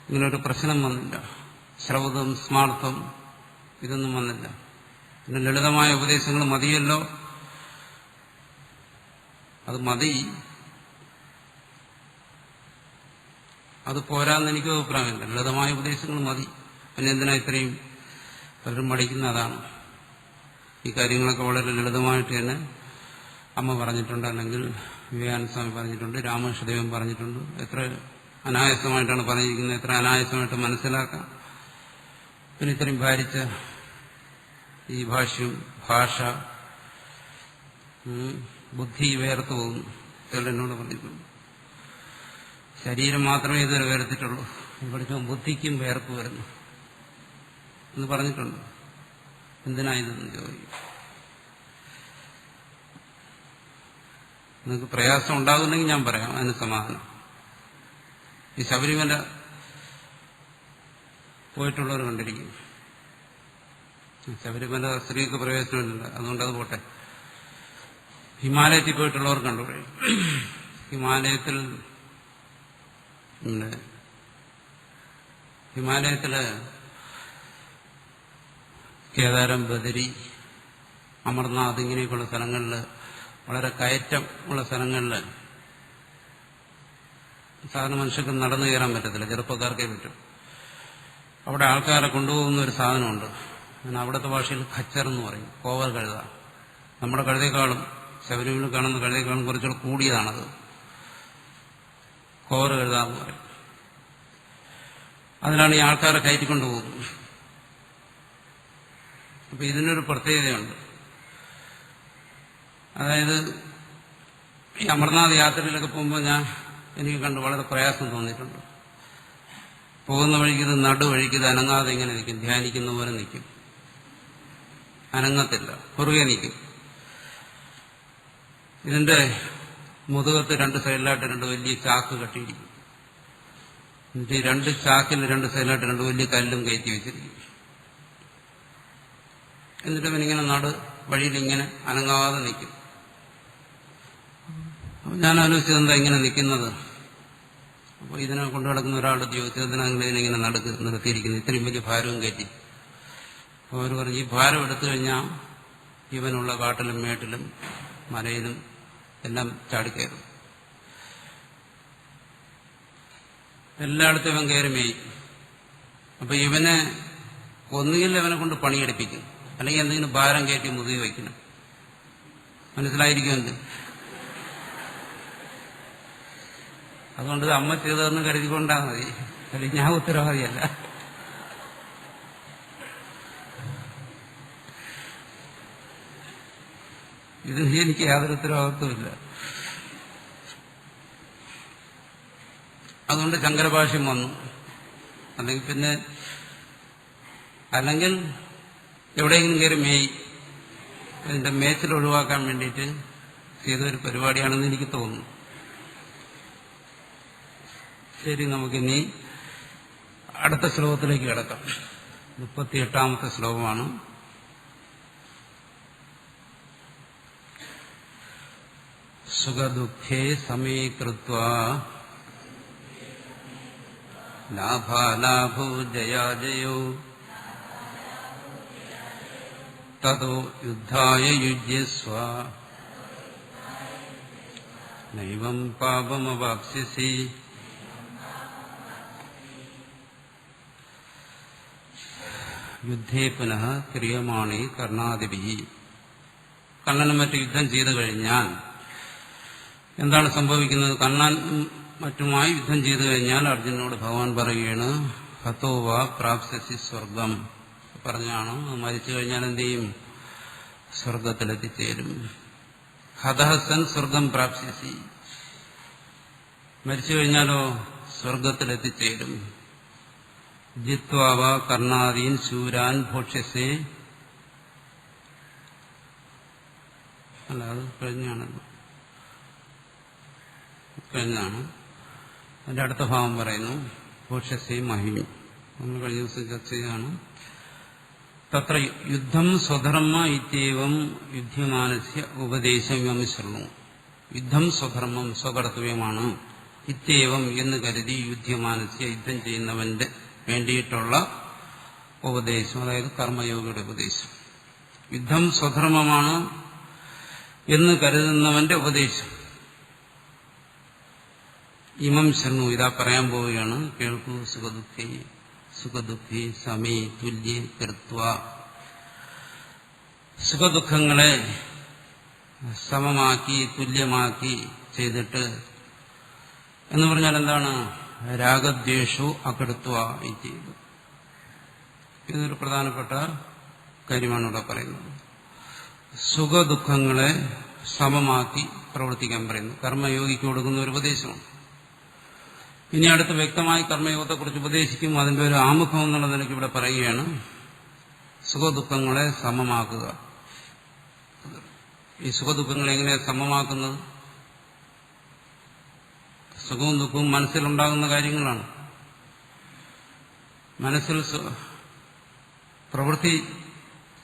ഇങ്ങനൊരു പ്രശ്നം വന്നില്ല. ശ്രൗതം സ്മാർത്ഥം ഇതൊന്നും വന്നില്ല. പിന്നെ ലളിതമായ ഉപദേശങ്ങൾ മതിയല്ലോ, അത് മതി, അത് പോരാന്ന് എനിക്കും അഭിപ്രായമില്ല. ലളിതമായ ഉപദേശങ്ങൾ മതി. പിന്നെ എന്തിനാ ഇത്രയും പലരും മടിക്കുന്ന? അതാണ്. ഈ കാര്യങ്ങളൊക്കെ വളരെ ലളിതമായിട്ട് തന്നെ അമ്മ പറഞ്ഞിട്ടുണ്ട്, അല്ലെങ്കിൽ വിവേകാനന്ദ സ്വാമി പറഞ്ഞിട്ടുണ്ട്, രാമകൃഷ്ണദേവൻ പറഞ്ഞിട്ടുണ്ട്. എത്ര അനായാസമായിട്ടാണ് പറഞ്ഞിരിക്കുന്നത്, എത്ര അനായാസമായിട്ട് മനസ്സിലാക്കാം. പിന്നെ ഇത്രയും ഭാരിച്ച ഈ ഭാഷ ബുദ്ധി വേർത്ത് പോകുന്നു. ചിലരെന്നോട് പറഞ്ഞിട്ടുണ്ട് ശരീരം മാത്രമേ ഇതുവരെ വേർത്തിട്ടുള്ളൂ, ഇവിടെ ബുദ്ധിക്കും വേർപ്പ് വരുന്നു എന്ന് പറഞ്ഞിട്ടുണ്ട്. എന്തിനാ ഇതെന്ന് ചോദിക്കും. നിങ്ങൾക്ക് പ്രയാസം ഉണ്ടാകുന്നെങ്കിൽ ഞാൻ പറയാം, അതിന് സമാധാനം. ഈ ശബരിമല പോയിട്ടുള്ളവർ കണ്ടിരിക്കും. ശബരിമല സ്ത്രീക്ക് പ്രവേശനമില്ല, അതുകൊണ്ടത് പോട്ടെ. ഹിമാലയത്തിൽ പോയിട്ടുള്ളവർ കണ്ടുപോയി. ഹിമാലയത്തില് കേദാരം, ബദരി, അമർനാഥ് ഇങ്ങനെയൊക്കെയുള്ള സ്ഥലങ്ങളിൽ, വളരെ കയറ്റം ഉള്ള സ്ഥലങ്ങളിൽ സാധാരണ മനുഷ്യർക്ക് നടന്നു കയറാൻ പറ്റത്തില്ല, ചെറുപ്പക്കാർക്കേ പറ്റും. അവിടെ ആൾക്കാരെ കൊണ്ടുപോകുന്ന ഒരു സാധനമുണ്ട്, ഞാൻ അവിടുത്തെ ഭാഷയിൽ ഖച്ചർ എന്ന് പറയും, കോവർ കഴുത. നമ്മുടെ കഴുതേക്കാളും ശബരിമല കാണുന്ന കഴുതേക്കാളും കുറച്ചുകൂടെ കൂടിയതാണത്. കോവർ കഴുത എന്ന് പറയും. അതിനാണ് ഈ ആൾക്കാരെ കയറ്റിക്കൊണ്ടു പോകുന്നത്. അപ്പൊ ഇതിനൊരു പ്രത്യേകതയുണ്ട്. അതായത് ഈ അമർനാഥ് യാത്രയിലൊക്കെ പോകുമ്പോൾ എനിക്ക് കണ്ട് വളരെ പ്രയാസം തോന്നിയിട്ടുണ്ട്. പോകുന്ന വഴിക്ക് ഇത് നടുവഴിക്ക് ഇത് അനങ്ങാതെ ഇങ്ങനെ നിൽക്കും, ധ്യാനിക്കുന്ന പോലെ നിൽക്കും, അനങ്ങത്തില്ല, കുറുകെ നിൽക്കും. ഇതിന്റെ മുതുകത്ത് രണ്ട് സൈഡിലായിട്ട് രണ്ട് വലിയ ചാക്ക് കെട്ടിയിരിക്കും. എന്നിട്ട് ഈ രണ്ട് ചാക്കിൽ രണ്ട് സൈഡിലായിട്ട് രണ്ട് വലിയ കല്ലും കയറ്റി വെച്ചിരിക്കും. എന്നിട്ട് അവനിങ്ങനെ നടു വഴിയിൽ ഇങ്ങനെ അനങ്ങാതെ നിൽക്കും. അപ്പൊ ഞാൻ ആലോചിച്ചത് എന്താ ഇങ്ങനെ നിൽക്കുന്നത്. അപ്പോൾ ഇതിനെ കൊണ്ടു നടക്കുന്ന ഒരാളുടെ ചോദിച്ചതിനാണ് ഇതിനെങ്ങനെ നിർത്തിയിരിക്കുന്നത്, ഇത്രയും വലിയ ഭാരവും കയറ്റി. അപ്പോൾ അവർ പറഞ്ഞു, ഈ ഭാരം എടുത്തു കഴിഞ്ഞാൽ ഇവനുള്ള കാട്ടിലും മേട്ടിലും മലയിലും എല്ലാം ചാടിക്കയറും, എല്ലായിടത്തും ഇവൻ കയറി മേയും. അപ്പൊ ഇവനെ ഒന്നുകിൽ ഇവനെ കൊണ്ട് പണിയെടുപ്പിക്കും, അല്ലെങ്കിൽ എന്തെങ്കിലും ഭാരം കയറ്റി മുതുകി വയ്ക്കണം. മനസ്സിലായിരിക്കുമെന്ന്. അതുകൊണ്ട് അമ്മ ചെയ്തതെന്ന് കരുതിക്കൊണ്ടാ മതി, അല്ലെങ്കിൽ ഞാൻ ഉത്തരവാദിയല്ല. ഇത് എനിക്ക് യാതൊരു ഉത്തരവാദിത്വമില്ല. അതുകൊണ്ട് ശങ്കരഭാഷ്യം വന്നു. അല്ലെങ്കിൽ എവിടെയെങ്കിലും കയറി മേയ്, അതിന്റെ മേച്ചിൽ ഒഴിവാക്കാൻ വേണ്ടിയിട്ട് ചെയ്തൊരു പരിപാടിയാണെന്ന് എനിക്ക് തോന്നുന്നു. ശരി, നമുക്കിനി അടുത്ത ശ്ലോകത്തിലേക്ക് കിടക്കാം. 38ാമത്തെ ശ്ലോകമാണ്. സുഖദുഃഖേ സമീകൃത്വാ ലാഭാലാഭോ ജയാജയോ തതോ യുദ്ധായ യുജ്യസ്വ നൈവം പാപമവാപ്സ്യസി. യുദ്ധേ പുനഃ ക്രിയമാണേ കർണാദിഭിഃ. കണ്ണനും മറ്റു യുദ്ധം ചെയ്തു കഴിഞ്ഞാൽ എന്താണ് സംഭവിക്കുന്നത്? കണ്ണൻ മറ്റുമായി യുദ്ധം ചെയ്തു കഴിഞ്ഞാൽ അർജുനനോട് ഭഗവാൻ പറയുകയാണ്, ഹതോവാ പ്രാപ്സ്യസി സ്വർഗം. പറഞ്ഞാണ്, മരിച്ചു കഴിഞ്ഞാൽ എന്ത് ചെയ്യും? സ്വർഗത്തിലെത്തിച്ചേരും. ഹതഹസൻ സ്വർഗം പ്രാപ്സ്യസി. മരിച്ചു കഴിഞ്ഞാലോ സ്വർഗത്തിലെത്തിച്ചേരും. ജിത്വാവ കർണാദീൻ ശൂരാൻ ഭോക്ഷ്യസേ. അല്ല, അത് കഴിഞ്ഞാണല്ലോ, കഴിഞ്ഞാണ്. അതിന്റെ അടുത്ത ഭാവം പറയുന്നു, ഭോക്ഷ്യസേ മഹിം. നമ്മൾ കഴിഞ്ഞ ദിവസം ചർച്ച ചെയ്താണ്. തത്ര യുദ്ധം സ്വധർമ്മ ഇത്യവം യുദ്ധ്യമാനസ്യ ഉപദേശം ശൃണു. യുദ്ധം സ്വധർമ്മം, സ്വകർത്തവ്യമാണ്. ഇത്യവം എന്ന് കരുതി യുദ്ധ്യമാനസ്യ, യുദ്ധം ചെയ്യുന്നവന്റെ വേണ്ടിയിട്ടുള്ള ഉപദേശം, അതായത് കർമ്മയോഗിയുടെ ഉപദേശം. യുദ്ധം സ്വധർമ്മമാണ് എന്ന് കരുതുന്നവന്റെ ഉപദേശം. ഇമം ശൃണു, ഇതാ പറയാൻ പോവുകയാണ്, കേൾക്കൂ. സുഖദുഃഖി സമീ തുല്യ കൃത്വ. സുഖദുഃഖങ്ങളെ സമമാക്കി തുല്യമാക്കി ചെയ്തിട്ട് എന്ന് പറഞ്ഞാൽ എന്താണ്? രാഗദ്വേഷോ അകൃത്വ. ഇതൊരു പ്രധാനപ്പെട്ട കാര്യമാണ് ഇവിടെ പറയുന്നത്. സുഖദുഃഖങ്ങളെ സമമാക്കി പ്രവർത്തിക്കാൻ പറയുന്നു. കർമ്മയോഗിക്ക് കൊടുക്കുന്ന ഒരു ഉപദേശമാണ്. ഇനി അടുത്ത് വ്യക്തമായി കർമ്മയോഗത്തെക്കുറിച്ച് ഉപദേശിക്കും. അതിന്റെ ഒരു ആമുഖം എന്നുള്ള നിലയ്ക്ക് ഇവിടെ പറയുകയാണ്, സുഖദുഃഖങ്ങളെ സമമാക്കുക. ഈ സുഖദുഃഖങ്ങളെ എങ്ങനെയാണ് സമമാക്കുന്നത്? സുഖവും ദുഃഖവും മനസ്സിലുണ്ടാകുന്ന കാര്യങ്ങളാണ്. മനസ്സിൽ പ്രവൃത്തി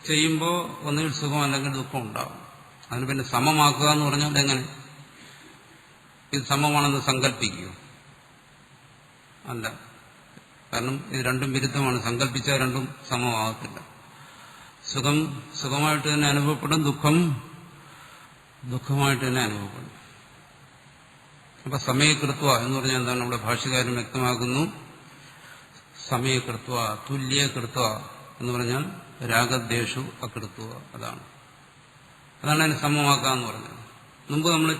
ചെയ്യുമ്പോൾ ഒന്നുകിൽ സുഖം അല്ലെങ്കിൽ ദുഃഖം ഉണ്ടാകും. അതിന് പിന്നെ സമമാക്കുക എന്ന് പറഞ്ഞാൽ എങ്ങനെ? ഇത് സമമാണെന്ന് സങ്കല്പിക്കുകയോ? അല്ല, കാരണം ഇത് രണ്ടും വിരുദ്ധമാണ്. സങ്കല്പിച്ചാൽ രണ്ടും സമമാകത്തില്ല. സുഖം സുഖമായിട്ട് തന്നെ അനുഭവപ്പെടും, ദുഃഖം ദുഃഖമായിട്ട് തന്നെ അനുഭവപ്പെടും. അപ്പൊ സമയകൃത്വ എന്ന് പറഞ്ഞാൽ എന്താണ്? ഇവിടെ ഭാഷ്യകാരൻ വ്യക്തമാക്കുന്നു. സമയകൃത്വ തുല്യകൃത്വ എന്ന് പറഞ്ഞാൽ രാഗദ്വേഷു അകൃത്വ. അതാണ് അതിന് സമമാക്കാന്ന് പറഞ്ഞത്. മുമ്പ് നമ്മൾ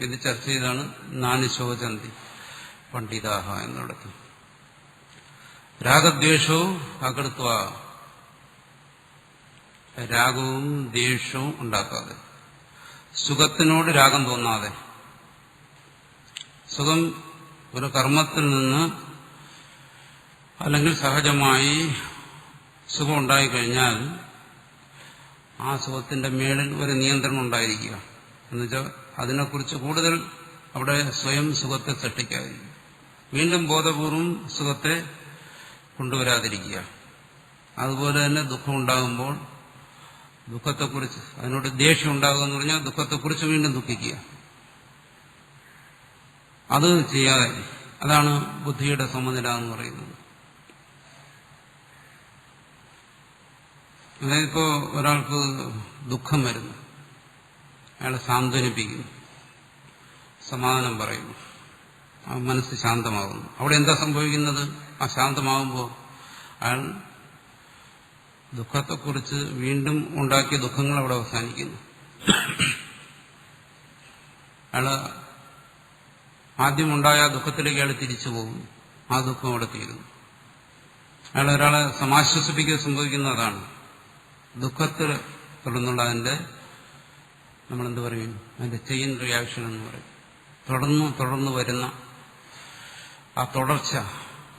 ഇത് ചർച്ച ചെയ്താണ് നാനി ശോചന്തി പണ്ഡിതാഹ എന്നിടത്ത്. രാഗദ്വേഷവും അകൃത്വ, രാഗവും ദ്വേഷവും ഉണ്ടാക്കാതെ, സുഖത്തിനോട് രാഗം തോന്നാതെ. സുഖം ഒരു കർമ്മത്തിൽ നിന്ന് അല്ലെങ്കിൽ സഹജമായി സുഖം ഉണ്ടായിക്കഴിഞ്ഞാൽ ആ സുഖത്തിന്റെ മേളിൽ ഒരു നിയന്ത്രണം ഉണ്ടായിരിക്കുക. എന്നുവെച്ചാൽ അതിനെക്കുറിച്ച് കൂടുതൽ അവിടെ സ്വയം സുഖത്തെ സൃഷ്ടിക്കാതിരിക്കുക, വീണ്ടും ബോധപൂർവം സുഖത്തെ കൊണ്ടുവരാതിരിക്കുക. അതുപോലെ തന്നെ ദുഃഖം ഉണ്ടാകുമ്പോൾ ദുഃഖത്തെക്കുറിച്ച്, അതിനോട് ദേഷ്യം ഉണ്ടാകുക എന്ന് പറഞ്ഞാൽ ദുഃഖത്തെക്കുറിച്ച് വീണ്ടും ദുഃഖിക്കുക. അത് ചെയ്യാതെ, അതാണ് ബുദ്ധിയുടെ സമനില എന്ന് പറയുന്നത്. അതായത് ഇപ്പോൾ ഒരാൾക്ക് ദുഃഖം വരുന്നു, അയാളെ സാന്ത്വനിപ്പിക്കുന്നു, സമാധാനം പറയുന്നു, ആ മനസ്സ് ശാന്തമാകുന്നു. അവിടെ എന്താ സംഭവിക്കുന്നത്? ആ ശാന്തമാകുമ്പോൾ അയാൾ ദുഃഖത്തെക്കുറിച്ച് വീണ്ടും ഉണ്ടാക്കിയ ദുഃഖങ്ങൾ അവിടെ അവസാനിക്കുന്നു. അയാൾ ആദ്യമുണ്ടായ ദുഃഖത്തിലേക്ക് അയാൾ തിരിച്ചു പോകുന്നു, ആ ദുഃഖം അവിടെ തീരുന്നു. അയാൾ ഒരാളെ സമാശ്വസിപ്പിക്കുക സംഭവിക്കുന്നതാണ്. ദുഃഖത്തിൽ തുടർന്നുള്ള അതിന്റെ നമ്മളെന്ത് പറയും, അതിന്റെ ചെയിൻ റിയാക്ഷൻ എന്ന് പറയും. തുടർന്ന് വരുന്ന ആ തുടർച്ച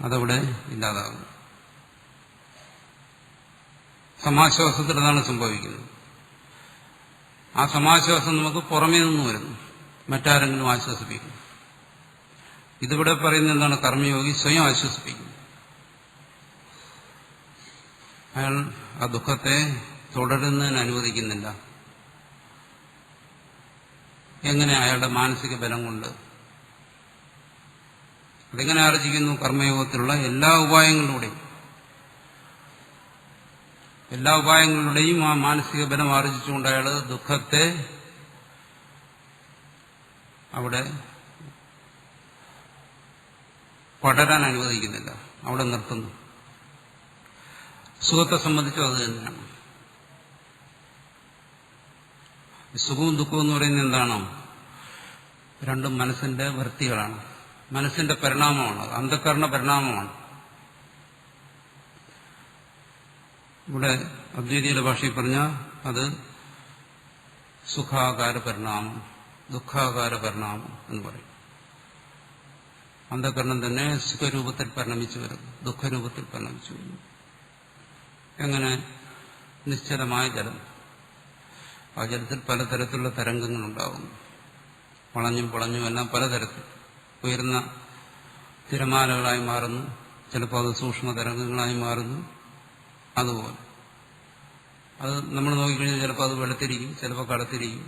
അതവിടെ ഇല്ലാതാകും. സമാശ്വാസത്തിൽ അതാണ് സംഭവിക്കുന്നത്. ആ സമാശ്വാസം നമുക്ക് പുറമേ നിന്ന് വരുന്നു, മറ്റാരെങ്കിലും ആശ്വസിപ്പിക്കുന്നു. ഇതിവിടെ പറയുന്നത് എന്താണ്? കർമ്മയോഗി സ്വയം ആശ്വസിപ്പിക്കുന്നു. അയാൾ ആ ദുഃഖത്തെ തുടരുന്നതിന് അനുവദിക്കുന്നില്ല. എങ്ങനെ? അയാളുടെ മാനസിക ബലം കൊണ്ട്. അതെങ്ങനെ ആർജിക്കുന്നു? കർമ്മയോഗത്തിലുള്ള എല്ലാ ഉപായങ്ങളുടെയും ആ മാനസിക ബലം ആർജിച്ചുകൊണ്ട് അയാൾ ദുഃഖത്തെ അവിടെ പടരാൻ അനുവദിക്കുന്നില്ല, അവിടെ നിർത്തുന്നു. സുഖത്തെ സംബന്ധിച്ചും അത് തന്നെയാണ്. സുഖവും ദുഃഖവും എന്ന് പറയുന്നത് എന്താണോ? രണ്ടും മനസ്സിന്റെ വൃത്തികളാണ്, മനസ്സിന്റെ പരിണാമമാണ്, അന്ധകരണ പരിണാമമാണ്. ഇവിടെ അദ്വൈതിയുടെ ഭാഷയിൽ പറഞ്ഞാൽ അത് സുഖാകാര പരിണാമം, ദുഃഖാകാര പരിണാമം എന്ന് പറയും. അന്ധകരണം തന്നെ സുഖരൂപത്തിൽ പരിണമിച്ചു വരുന്നു, ദുഃഖരൂപത്തിൽ പരിണമിച്ചു വരുന്നു. എങ്ങനെ? നിശ്ചലമായ ജലം, ആ ജലത്തിൽ പലതരത്തിലുള്ള തരംഗങ്ങളുണ്ടാകുന്നു, വളഞ്ഞും പൊളഞ്ഞും എല്ലാം പലതരത്തിൽ. ഉയർന്ന തിരമാലകളായി മാറുന്നു, ചിലപ്പോൾ അത് സൂക്ഷ്മ തരംഗങ്ങളായി മാറുന്നു. അതുപോലെ അത് നമ്മൾ നോക്കിക്കഴിഞ്ഞാൽ ചിലപ്പോൾ അത് വെളുത്തിരിക്കും, ചിലപ്പോൾ കറുത്തിരിക്കും,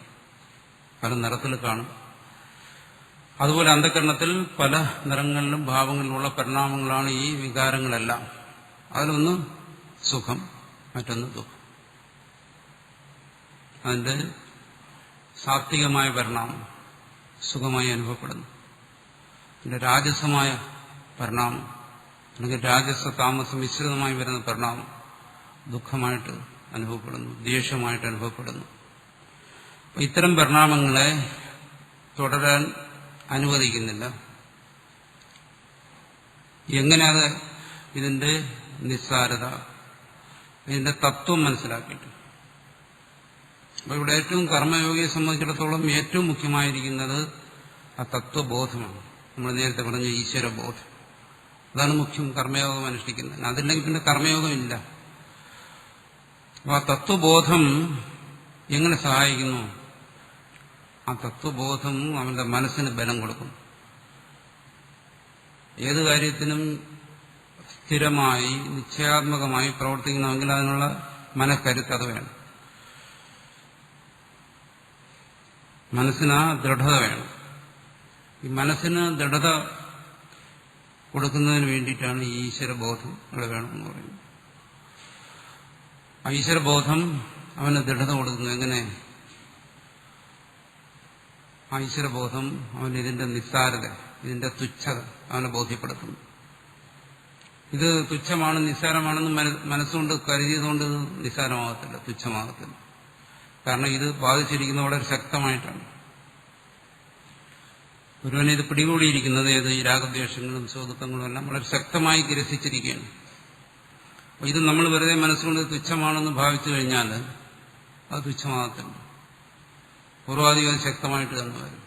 പല നിറത്തിൽ കാണും. അതുപോലെ അന്ധകരണത്തിൽ പല നിറങ്ങളിലും ഭാവങ്ങളിലുള്ള പരിണാമങ്ങളാണ് ഈ വികാരങ്ങളെല്ലാം. അതിലൊന്ന് സുഖം, മറ്റൊന്ന് ദുഃഖം. അതിന്റെ സാത്വികമായ പരിണാമം സുഖമായി അനുഭവപ്പെടുന്നു, അതിന്റെ രാജസമായ പരിണാമം അല്ലെങ്കിൽ രാജസ താമസം മിശ്രിതമായി വരുന്ന പരിണാമം ദുഃഖമായിട്ട് അനുഭവപ്പെടുന്നു, ദേഷ്യമായിട്ട് അനുഭവപ്പെടുന്നു. ഇത്തരം പരിണാമങ്ങളെ തുടരാൻ അനുവദിക്കുന്നില്ല. എങ്ങനെ? അത് ഇതിന്റെ നിസ്സാരത, ഇതിന്റെ തത്വം മനസ്സിലാക്കിയിട്ട്. അപ്പൊ ഇവിടെ ഏറ്റവും കർമ്മയോഗിയെ സംബന്ധിച്ചിടത്തോളം ഏറ്റവും മുഖ്യമായിരിക്കുന്നത് ആ തത്വബോധമാണ്. നമ്മൾ നേരത്തെ പറഞ്ഞ ഈശ്വരബോധം, അതാണ് മുഖ്യം കർമ്മയോഗം അനുഷ്ഠിക്കുന്നത്. അതില്ലെങ്കിൽ പിന്നെ കർമ്മയോഗമില്ല. അപ്പൊ ആ തത്വബോധം എങ്ങനെ സഹായിക്കുന്നു? ആ തത്വബോധം അവന്റെ മനസ്സിന് ബലം കൊടുക്കും. ഏത് കാര്യത്തിനും സ്ഥിരമായി നിശ്ചയാത്മകമായി പ്രവർത്തിക്കണമെങ്കിൽ അതിനുള്ള മനക്കരുത്ത് അത് വേണം, മനസ്സിന് ആ ദൃഢത വേണം. ഈ മനസ്സിന് ദൃഢത കൊടുക്കുന്നതിന് വേണ്ടിയിട്ടാണ് ഈ ഈശ്വരബോധം ഇവിടെ വേണമെന്ന് പറയുന്നത്. ആ ഈശ്വരബോധം അവന് ദൃഢത കൊടുക്കുന്നു. എങ്ങനെ? ആ ഈശ്വരബോധം അവന് ഇതിന്റെ നിസ്സാരത, ഇതിന്റെ തുച്ഛത അവനെ ബോധ്യപ്പെടുത്തുന്നു. ഇത് തുച്ഛമാണ്, നിസ്സാരമാണെന്ന് മനസ്സുകൊണ്ട് കരുതിയതുകൊണ്ട് ഇത് നിസ്സാരമാകത്തില്ല, തുച്ഛമാകത്തില്ല. കാരണം ഇത് ബാധിച്ചിരിക്കുന്നത് വളരെ ശക്തമായിട്ടാണ്. ഒരുവനെ ഇത് പിടികൂടിയിരിക്കുന്നത് ഏത് ഈ രാഗദ്വേഷങ്ങളും സുഖദുഃഖങ്ങളും എല്ലാം വളരെ ശക്തമായി ഗ്രസിച്ചിരിക്കുകയാണ്. അപ്പോൾ ഇത് നമ്മൾ വെറുതെ മനസ്സുകൊണ്ട് തുച്ഛമാണെന്ന് ഭാവിച്ചു കഴിഞ്ഞാൽ അത് തുച്ഛമാകത്തില്ല, പൂർവാധികം ശക്തമായിട്ട് തന്നെ വരും.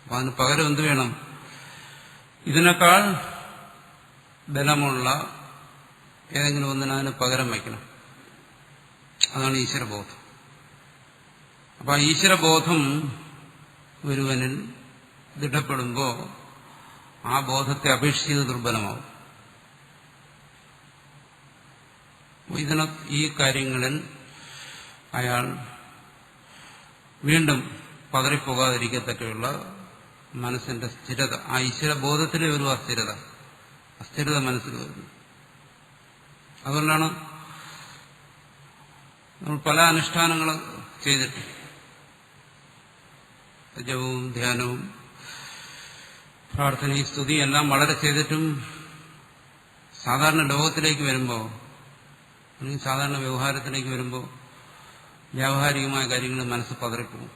അപ്പം അതിന് പകരം എന്ത് വേണം? ഇതിനേക്കാൾ ബലമുള്ള ഏതെങ്കിലും ഒന്നിന് അതിന് പകരം വയ്ക്കണം. അതാണ് ഈശ്വരബോധം. അപ്പം ആ ഈശ്വരബോധം ഒരുവനിൽ ദൃഢപ്പെടുമ്പോൾ ആ ബോധത്തെ അപേക്ഷിച്ച് ദുർബലമാവും. ഈ കാര്യങ്ങളിൽ അയാൾ വീണ്ടും പതറിപ്പോകാതിരിക്കത്തക്കെയുള്ള മനസ്സിന്റെ സ്ഥിരത, ആ ഈശ്വരബോധത്തിലെ ഒരു അസ്ഥിരത മനസ്സിൽ വരുന്നു. അതുകൊണ്ടാണ് നമ്മൾ പല അനുഷ്ഠാനങ്ങൾ ചെയ്തിട്ട്, ജപവും ധ്യാനവും പ്രാർത്ഥനയും സ്തുതിയും എല്ലാം വളരെ ചെയ്തിട്ടും സാധാരണ ലോകത്തിലേക്ക് വരുമ്പോൾ, അല്ലെങ്കിൽ സാധാരണ വ്യവഹാരത്തിലേക്ക് വരുമ്പോൾ വ്യാവഹാരികമായ കാര്യങ്ങൾ മനസ്സ് പതറിപ്പോകും.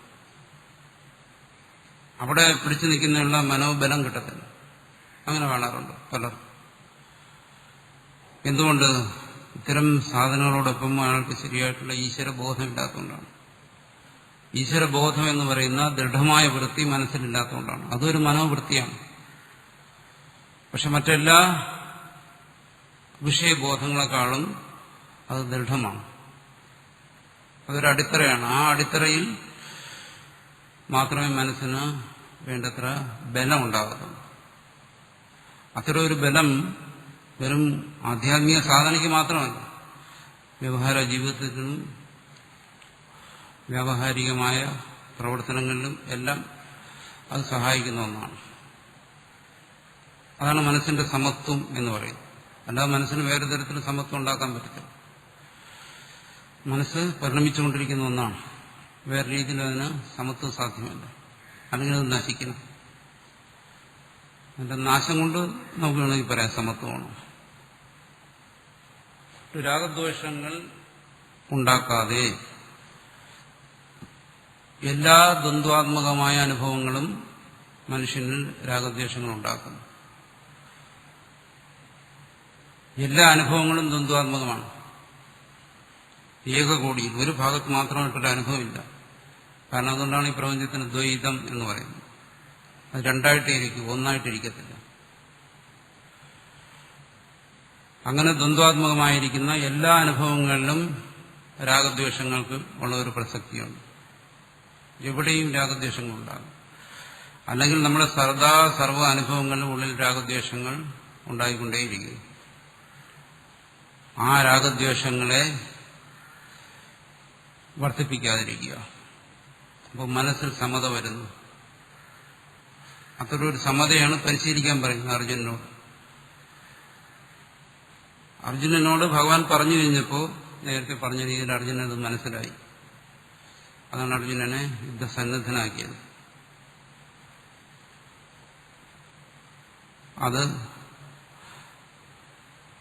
അവിടെ പിടിച്ചു നിൽക്കുന്നതിനുള്ള മനോബലം കിട്ടത്തില്ല. അങ്ങനെ കാണാറുണ്ട് പലർ. എന്തുകൊണ്ട്? ഇത്തരം സാധനങ്ങളോടൊപ്പം അയാൾക്ക് ശരിയായിട്ടുള്ള ഈശ്വരബോധം ഇല്ലാത്തതുകൊണ്ടാണ്. ഈശ്വരബോധം എന്ന് പറയുന്ന ദൃഢമായ വൃത്തി മനസ്സിലില്ലാത്തതുകൊണ്ടാണ്. അതൊരു മനോവൃത്തിയാണ്. പക്ഷെ മറ്റെല്ലാ വിഷയബോധങ്ങളെക്കാളും അത് ദൃഢമാണ്. അതൊരു അടിത്തറയാണ്. ആ അടിത്തറയിൽ മാത്രമേ മനസ്സിന് വേണ്ടത്ര ബലം ഉണ്ടാകത്തുള്ളൂ. അത്തരം ഒരു ബലം വെറും ആധ്യാത്മിക സാധനയ്ക്ക് മാത്രമല്ല, വ്യവഹാര ജീവിതത്തിനും വ്യാവഹാരികമായ പ്രവർത്തനങ്ങളിലും എല്ലാം അത് സഹായിക്കുന്ന ഒന്നാണ്. അതാണ് മനസ്സിന്റെ സമത്വം എന്ന് പറയുന്നത്. അല്ലാതെ മനസ്സിന് വേറെ തരത്തിൽ സമത്വം ഉണ്ടാക്കാൻ പറ്റത്തില്ല. മനസ്സ് പരിണമിച്ചുകൊണ്ടിരിക്കുന്ന ഒന്നാണ്. വേറെ രീതിയിൽ അതിന് സമത്വം സാധ്യമല്ല. അല്ലെങ്കിൽ അത് നശിക്കണം. അതിന്റെ നാശം കൊണ്ട് നമുക്ക് വേണമെങ്കിൽ പറയാം സമത്വമാണ്. രാഗദ്വേഷങ്ങൾ ഉണ്ടാക്കാതെ എല്ലാ ദ്വന്ദ്വാത്മകമായ അനുഭവങ്ങളും മനുഷ്യനിൽ രാഗദ്വേഷങ്ങൾ ഉണ്ടാക്കുന്നു. എല്ലാ അനുഭവങ്ങളും ദ്വന്ദ്വാത്മകമാണ്. ഏകകോടിയിൽ ഒരു ഭാഗത്ത് മാത്രമായിട്ടൊരു അനുഭവമില്ല. കാരണം അതുകൊണ്ടാണ് ഈ പ്രപഞ്ചത്തിന് ദ്വൈതം എന്ന് പറയുന്നത്. അത് രണ്ടായിട്ടിരിക്കും, ഒന്നായിട്ടിരിക്കത്തില്ല. അങ്ങനെ ദ്വന്ദ്വാത്മകമായിരിക്കുന്ന എല്ലാ അനുഭവങ്ങളിലും രാഗദ്വേഷങ്ങൾക്ക് ഉള്ള ഒരു പ്രസക്തിയുണ്ട്. എവിടെയും രാഗദ്വേഷങ്ങളുണ്ടാകും. അല്ലെങ്കിൽ നമ്മുടെ സർവ അനുഭവങ്ങളിലും ഉള്ളിൽ രാഗദ്വേഷങ്ങൾ ഉണ്ടായിക്കൊണ്ടേയിരിക്കും. ആ രാഗദ്വേഷങ്ങളെ വർദ്ധിപ്പിക്കാതിരിക്കുക. അപ്പോൾ മനസ്സിൽ സമത വരുന്നു. അത്തരൊരു സമതയാണ് പരിശീലിക്കാൻ പറയുന്നത് അർജുനനോട്. അർജുനനോട് ഭഗവാൻ പറഞ്ഞു കഴിഞ്ഞപ്പോൾ നേരത്തെ പറഞ്ഞ രീതിയിൽ അർജുനത് മനസ്സിലായി. അതാണ് അർജുനനെ യുദ്ധസന്നദ്ധനാക്കിയത്. അത്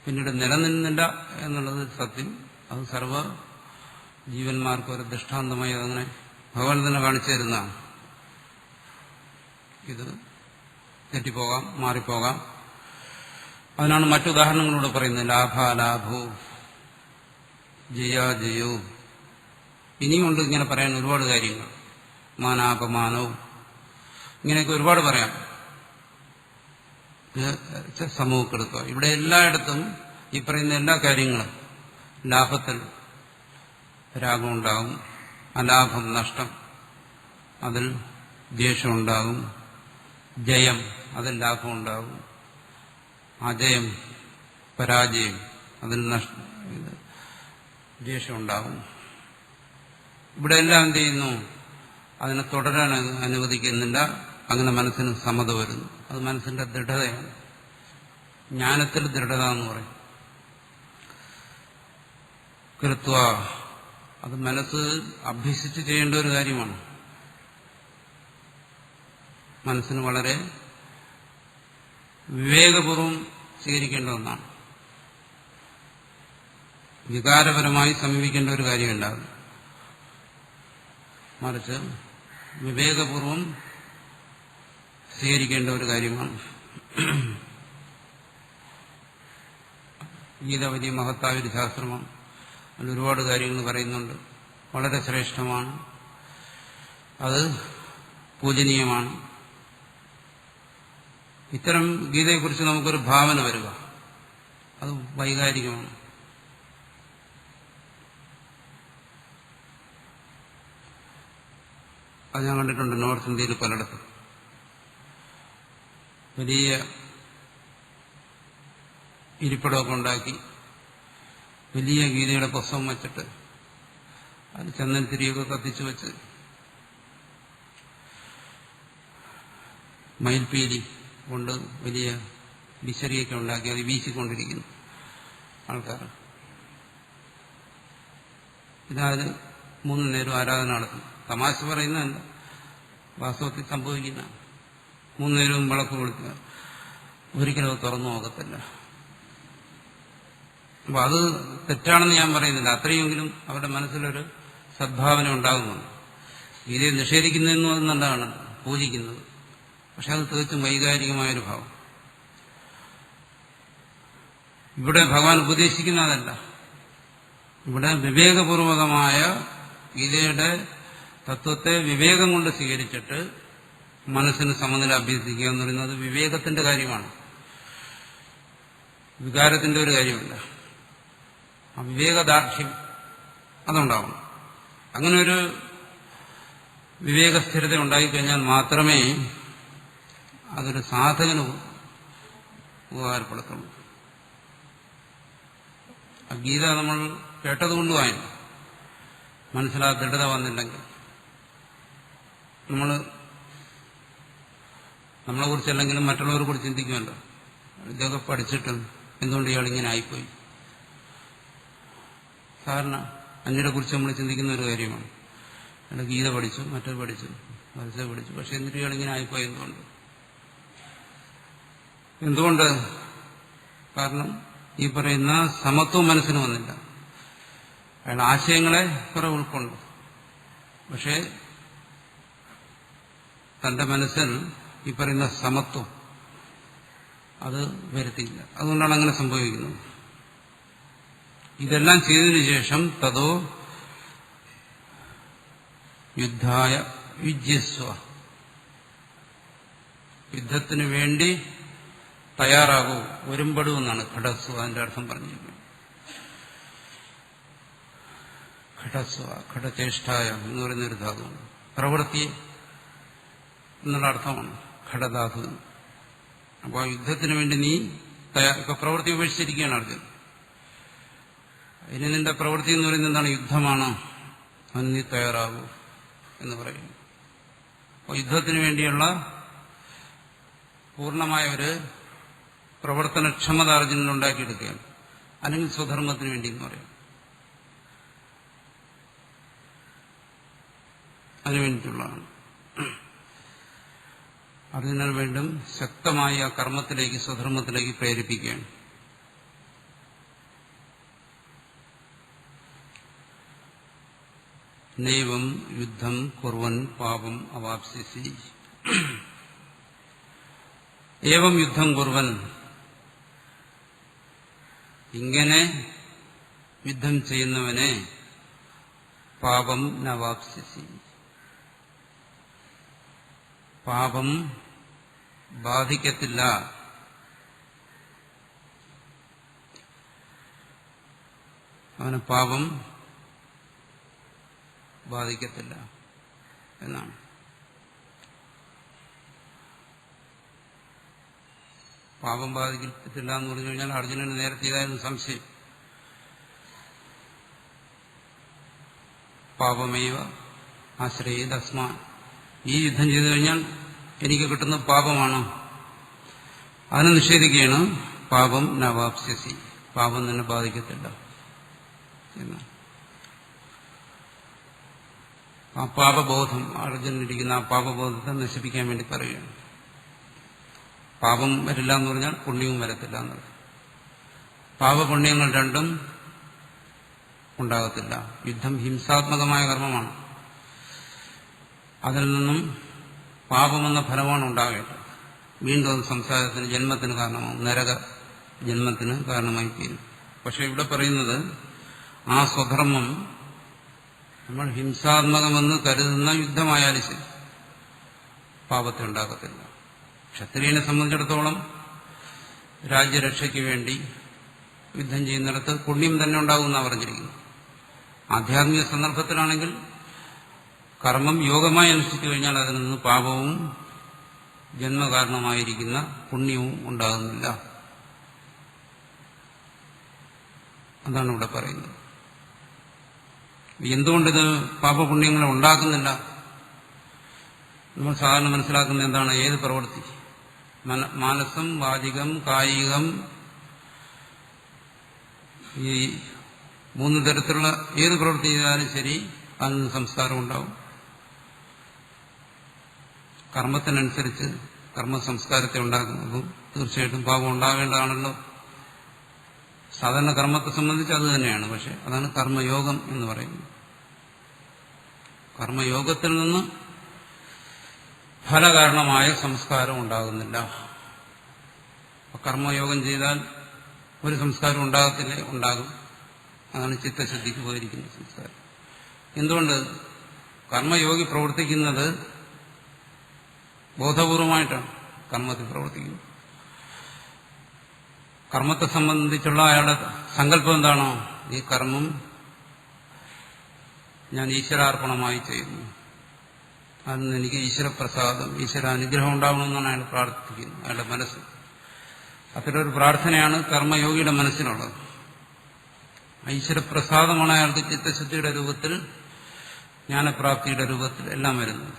പിന്നീട് നിലനിന്നില്ല എന്നുള്ളത് സത്യം. അത് സർവ ജീവന്മാർക്ക് ഒരു ദൃഷ്ടാന്തമായി അതങ്ങനെ ഭഗവാൻ തന്നെ കാണിച്ചു തരുന്നതാണ്. ഇത് തെറ്റിപ്പോകാം, മാറിപ്പോകാം. അതിനാണ് മറ്റുദാഹരണങ്ങളോട് പറയുന്നത്. ലാഭാലാഭോ, ജയാജയോ. ഇനിയുമുണ്ട് ഇങ്ങനെ പറയാൻ ഒരുപാട് കാര്യങ്ങൾ. മാനാപമാനവും ഇങ്ങനെയൊക്കെ ഒരുപാട് പറയാം. സമൂഹക്കെടുക്കുക. ഇവിടെ എല്ലായിടത്തും ഈ പറയുന്ന എല്ലാ കാര്യങ്ങളും ലാഭത്തിൽ രാഗമുണ്ടാകും, അലാഭം നഷ്ടം, അതിൽ ദ്വേഷമുണ്ടാകും, ജയം അതിൽ ലാഭമുണ്ടാകും, അജയം പരാജയം അതിൽ ദ്വേഷമുണ്ടാകും. ഇവിടെ എല്ലാം എന്ത് ചെയ്യുന്നു? അതിനെ തുടരാൻ അനുവദിക്കുന്നില്ല. അങ്ങനെ മനസ്സിന് സമത വരുന്നു. അത് മനസ്സിന്റെ ദൃഢതയാണ്. ജ്ഞാനത്തിൽ ദൃഢത എന്ന് പറയും. കൃത്വ, അത് മനസ്സ് അഭ്യസിച്ച് ചെയ്യേണ്ട ഒരു കാര്യമാണ്. മനസ്സിന് വളരെ വിവേകപൂർവം സ്വീകരിക്കേണ്ട ഒന്നാണ്. വികാരപരമായി സമീപിക്കേണ്ട ഒരു കാര്യമല്ല, മറിച്ച് വിവേകപൂർവം സ്വീകരിക്കേണ്ട ഒരു കാര്യമാണ്. ഗീത വലിയ മഹത്തായ ഒരു ശാസ്ത്രമാണ്. അതിൽ ഒരുപാട് കാര്യങ്ങൾ പറയുന്നുണ്ട്. വളരെ ശ്രേഷ്ഠമാണ്, അത് പൂജനീയമാണ്. ഇത്തരം ഗീതയെക്കുറിച്ച് നമുക്കൊരു ഭാവന വരിക, അത് വൈകാരികമാണ്. അത് ഞാൻ കണ്ടിട്ടുണ്ട് നോർത്ത് ഇന്ത്യയിൽ പലയിടത്തും. വലിയ ഇരിപ്പിടമൊക്കെ ഉണ്ടാക്കി വലിയ ഗീതയുടെ പുസ്തകം വച്ചിട്ട് അത് ചന്ദനത്തിരിയൊക്കെ കത്തിച്ചു വെച്ച് മയിൽപീലി കൊണ്ട് വലിയ വിശരിയൊക്കെ ഉണ്ടാക്കി അത് വീശിക്കൊണ്ടിരിക്കുന്നു ആൾക്കാർ. ഇതായത് 3 നേരം ആരാധന നടത്തും. തമാശ പറയുന്നതല്ല, വാസ്തവത്തിൽ സംഭവിക്കുന്ന. 3 നേരവും വിളക്ക് കൊടുക്കുക, ഒരിക്കലും അത് തുറന്നു നോക്കത്തില്ല. അപ്പൊ അത് തെറ്റാണെന്ന് ഞാൻ പറയുന്നില്ല. അത്രയെങ്കിലും അവരുടെ മനസ്സിലൊരു സദ്ഭാവന ഉണ്ടാകുന്നുണ്ട്. ഗീതയെ നിഷേധിക്കുന്നതെന്ന് പറയുന്നതാണ് പൂജിക്കുന്നത്. പക്ഷെ അത് തീർച്ചും വൈകാരികമായൊരു ഭാവം. ഇവിടെ ഭഗവാൻ ഉപദേശിക്കുന്നതല്ല. ഇവിടെ വിവേകപൂർവകമായ ഗീതയുടെ തത്വത്തെ വിവേകം കൊണ്ട് സ്വീകരിച്ചിട്ട് മനസ്സിന് സമനില അഭ്യസിക്കുക എന്ന് പറയുന്നത് വിവേകത്തിന്റെ കാര്യമാണ്, വികാരത്തിന്റെ ഒരു കാര്യമല്ല. ആ വിവേകദാർഢ്യം അതുണ്ടാവണം. അങ്ങനെ ഒരു വിവേകസ്ഥിരത ഉണ്ടായിക്കഴിഞ്ഞാൽ മാത്രമേ അതൊരു സാധകന് ഉപകാരപ്പെടുത്തുള്ളൂ. ആ ഗീത നമ്മൾ കേട്ടതുകൊണ്ടുമായി മനസ്സിലാ ദൃഢത വന്നില്ലെങ്കിൽ നമ്മളെ കുറിച്ചല്ലെങ്കിലും മറ്റുള്ളവരെ കുറിച്ച് ചിന്തിക്കുമല്ലോ. ഇതൊക്കെ പഠിച്ചിട്ടും എന്തുകൊണ്ട് ഇയാൾ ഇങ്ങനെ ആയിപ്പോയി. സാധാരണ അന്യരെ കുറിച്ച് നമ്മൾ ചിന്തിക്കുന്ന ഒരു കാര്യമാണ്. അയാൾ ഗീത പഠിച്ചു, മറ്റത് പഠിച്ചു, മത്സ്യം പഠിച്ചു, പക്ഷെ എന്നിട്ട് ഇയാൾ ഇങ്ങനെ ആയിപ്പോയി. എന്തുകൊണ്ട്? കാരണം ഈ പറയുന്ന സമത്വം മനസ്സിന് വന്നില്ല. അയാൾ ആശയങ്ങളെ കുറെ ഉൾക്കൊണ്ടു, പക്ഷെ തന്റെ മനസ്സിൽ ഈ പറയുന്ന സമത്വം അത് വരുത്തിയില്ല. അതുകൊണ്ടാണ് അങ്ങനെ സംഭവിക്കുന്നത്. ഇതെല്ലാം ചെയ്തതിനു ശേഷം തതോ യുദ്ധായ യുജ്യസ്വ, യുദ്ധത്തിനു വേണ്ടി തയ്യാറാകൂ, ഒരുമ്പെടൂ എന്നാണ് ഘടസ്വ അതിന്റെ അർത്ഥം പറഞ്ഞിരിക്കുന്നത്. ഘടസ്വ, ഘടചേഷ്ടായ എന്ന് പറയുന്നൊരു ധാതുവാണ്. പ്രവൃത്തി എന്നുള്ള അർത്ഥമാണ് ഘടധാതു. അപ്പോൾ ആ യുദ്ധത്തിന് വേണ്ടി നീ ഇപ്പൊ പ്രവൃത്തി ഉപേക്ഷിച്ചിരിക്കുകയാണ് അർജുൻ. ഇനി നിന്റെ പ്രവൃത്തി എന്ന് പറയുന്നത് എന്താണ്? യുദ്ധമാണ്. അതിന് നീ തയ്യാറാകൂ എന്ന് പറയുന്നു. അപ്പോൾ യുദ്ധത്തിന് വേണ്ടിയുള്ള പൂർണ്ണമായ ഒരു പ്രവർത്തനക്ഷമത അർജുനൻ ഉണ്ടാക്കിയെടുക്കുകയാണ്. അല്ലെങ്കിൽ സ്വധർമ്മത്തിന് വേണ്ടി എന്ന് പറയാം. അതിനു വേണ്ടിയിട്ടുള്ളതാണ്. അർജുനൻ വീണ്ടും ശക്തമായി ആ കർമ്മത്തിലേക്ക്, സ്വധർമ്മത്തിലേക്ക് പ്രേരിപ്പിക്കുകയാണ്. നൈവം യുദ്ധം കുർവൻ പാപം അവാപ്സ്യസി. ഏവം യുദ്ധം കുർവൻ, ഇങ്ങനെ യുദ്ധം ചെയ്യുന്നവനെ പാപം നവാപ്സ്യസി, പാപം ബാധിക്കത്തില്ല. അവന് പാപം ബാധിക്കത്തില്ല എന്നാണ്. പാപം ബാധിക്കത്തില്ല എന്ന് പറഞ്ഞു കഴിഞ്ഞാൽ അർജുനന് നേരത്തെ ഇതായിരുന്നു സംശയം. പാപമേവ ആശ്രയേദസ്മാൻ, ഈ യുദ്ധം ചെയ്തു കഴിഞ്ഞാൽ എനിക്ക് കിട്ടുന്ന പാപമാണ്. അതിനെ നിഷേധിക്കുകയാണ്. പാപം നവാപ്സ്യസി, പാപം തന്നെ ബാധിക്കത്തില്ല എന്നാണ്. ആ പാപബോധം, അർജുനനിരിക്കുന്ന ആ പാപബോധത്തെ നശിപ്പിക്കാൻ വേണ്ടി പറയുകയാണ്. പാപം വരില്ല എന്ന് പറഞ്ഞാൽ പുണ്യവും വരത്തില്ല എന്നർത്ഥം. പാപപുണ്യങ്ങൾ രണ്ടും ഉണ്ടാകത്തില്ല. യുദ്ധം ഹിംസാത്മകമായ കർമ്മമാണ്. അതിൽ നിന്നും പാപമെന്ന ഫലമാണ് ഉണ്ടാകേണ്ടത്. വീണ്ടും അത് സംസാരത്തിന് ജന്മത്തിന് കാരണമാകും, നരക ജന്മത്തിന് കാരണമായി തീരും. പക്ഷെ ഇവിടെ പറയുന്നത് ആ സ്വധർമ്മം നമ്മൾ ഹിംസാത്മകമെന്ന് കരുതുന്ന യുദ്ധമായാലും ശരി പാപത്തെ ഉണ്ടാക്കത്തില്ല. ക്ഷത്രിയനെ സംബന്ധിച്ചിടത്തോളം രാജ്യരക്ഷയ്ക്ക് വേണ്ടി യുദ്ധം ചെയ്യുന്നിടത്ത് പുണ്യം തന്നെ ഉണ്ടാകുമെന്നാണ് പറഞ്ഞിരിക്കുന്നത്. ആധ്യാത്മിക സന്ദർഭത്തിലാണെങ്കിൽ കർമ്മം യോഗമായി അനുഷ്ഠിച്ചു കഴിഞ്ഞാൽ അതിൽ നിന്ന് പാപവും ജന്മകാരണമായിരിക്കുന്ന പുണ്യവും ഉണ്ടാകുന്നില്ല. അതാണ് ഇവിടെ പറയുന്നത്. എന്തുകൊണ്ടിത് പാപപുണ്യങ്ങളെ ഉണ്ടാക്കുന്നില്ല? നമ്മൾ സാധാരണ മനസ്സിലാക്കുന്നത് എന്താണ്? ഏത് പ്രവൃത്തി, മാനസം, വാചികം, കായികം, ഈ മൂന്ന് തരത്തിലുള്ള ഏത് പ്രവൃത്തി ചെയ്താലും ശരി അതിൽ നിന്ന് സംസ്കാരം ഉണ്ടാവും. കർമ്മത്തിനനുസരിച്ച് കർമ്മ സംസ്കാരത്തെ ഉണ്ടാക്കുന്നതും തീർച്ചയായിട്ടും പാപം ഉണ്ടാവേണ്ടതാണല്ലോ. സാധാരണ കർമ്മത്തെ സംബന്ധിച്ച് അത് തന്നെയാണ്. പക്ഷെ അതാണ് കർമ്മയോഗം എന്ന് പറയുന്നത്. കർമ്മയോഗത്തിൽ നിന്ന് ഫലകാരണമായ സംസ്കാരം ഉണ്ടാകുന്നില്ല. കർമ്മയോഗം ചെയ്താൽ ഒരു സംസ്കാരം ഉണ്ടാകത്തില്ലേ? ഉണ്ടാകും. അതാണ് ചിത്തശുദ്ധിക്ക് പോയിരിക്കുന്ന സംസ്കാരം. എന്തുകൊണ്ട്? കർമ്മയോഗി പ്രവർത്തിക്കുന്നത് ബോധപൂർവമായിട്ടാണ് കർമ്മത്തിൽ പ്രവർത്തിക്കുന്നത്. കർമ്മത്തെ സംബന്ധിച്ചുള്ള അയാളുടെ സങ്കല്പം എന്താണോ? ഈ കർമ്മം ഞാൻ ഈശ്വരാർപ്പണമായി ചെയ്യുന്നു, അതിന് എനിക്ക് ഈശ്വരപ്രസാദം, ഈശ്വര അനുഗ്രഹം ഉണ്ടാവണമെന്നാണ് അയാൾ പ്രാർത്ഥിക്കുന്നത്. അയാളുടെ മനസ്സ് അത്തരൊരു പ്രാർത്ഥനയാണ് കർമ്മയോഗിയുടെ മനസ്സിലുള്ളത്. ഈശ്വരപ്രസാദമാണ് അയാൾക്ക് ചിത്തശുദ്ധിയുടെ രൂപത്തിൽ, ജ്ഞാനപ്രാപ്തിയുടെ രൂപത്തിൽ എല്ലാം വരുന്നത്.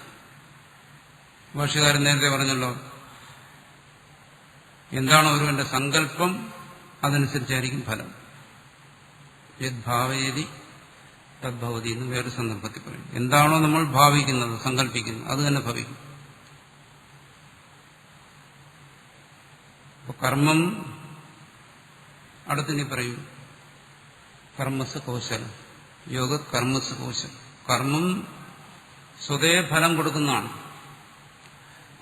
ഭാഷ്യകാരൻ നേരത്തെ പറഞ്ഞല്ലോ, എന്താണോ ഒരുവന്റെ സങ്കല്പം അതനുസരിച്ചായിരിക്കും ഫലം. യദ്ഭാവയതി തദ്ഭവതി എന്ന് വേറെ സന്ദർഭത്തിൽ പറയും. എന്താണോ നമ്മൾ ഭാവിക്കുന്നത്, സങ്കല്പിക്കുന്നത്, അത് തന്നെ ഭവിക്കും. അപ്പൊ കർമ്മം അടുത്തിനി പറയും, കർമ്മസ് കൗശലം, യോഗ കർമ്മസ് കൗശലം. കർമ്മം സ്വതേ ഫലം കൊടുക്കുന്നതാണ്.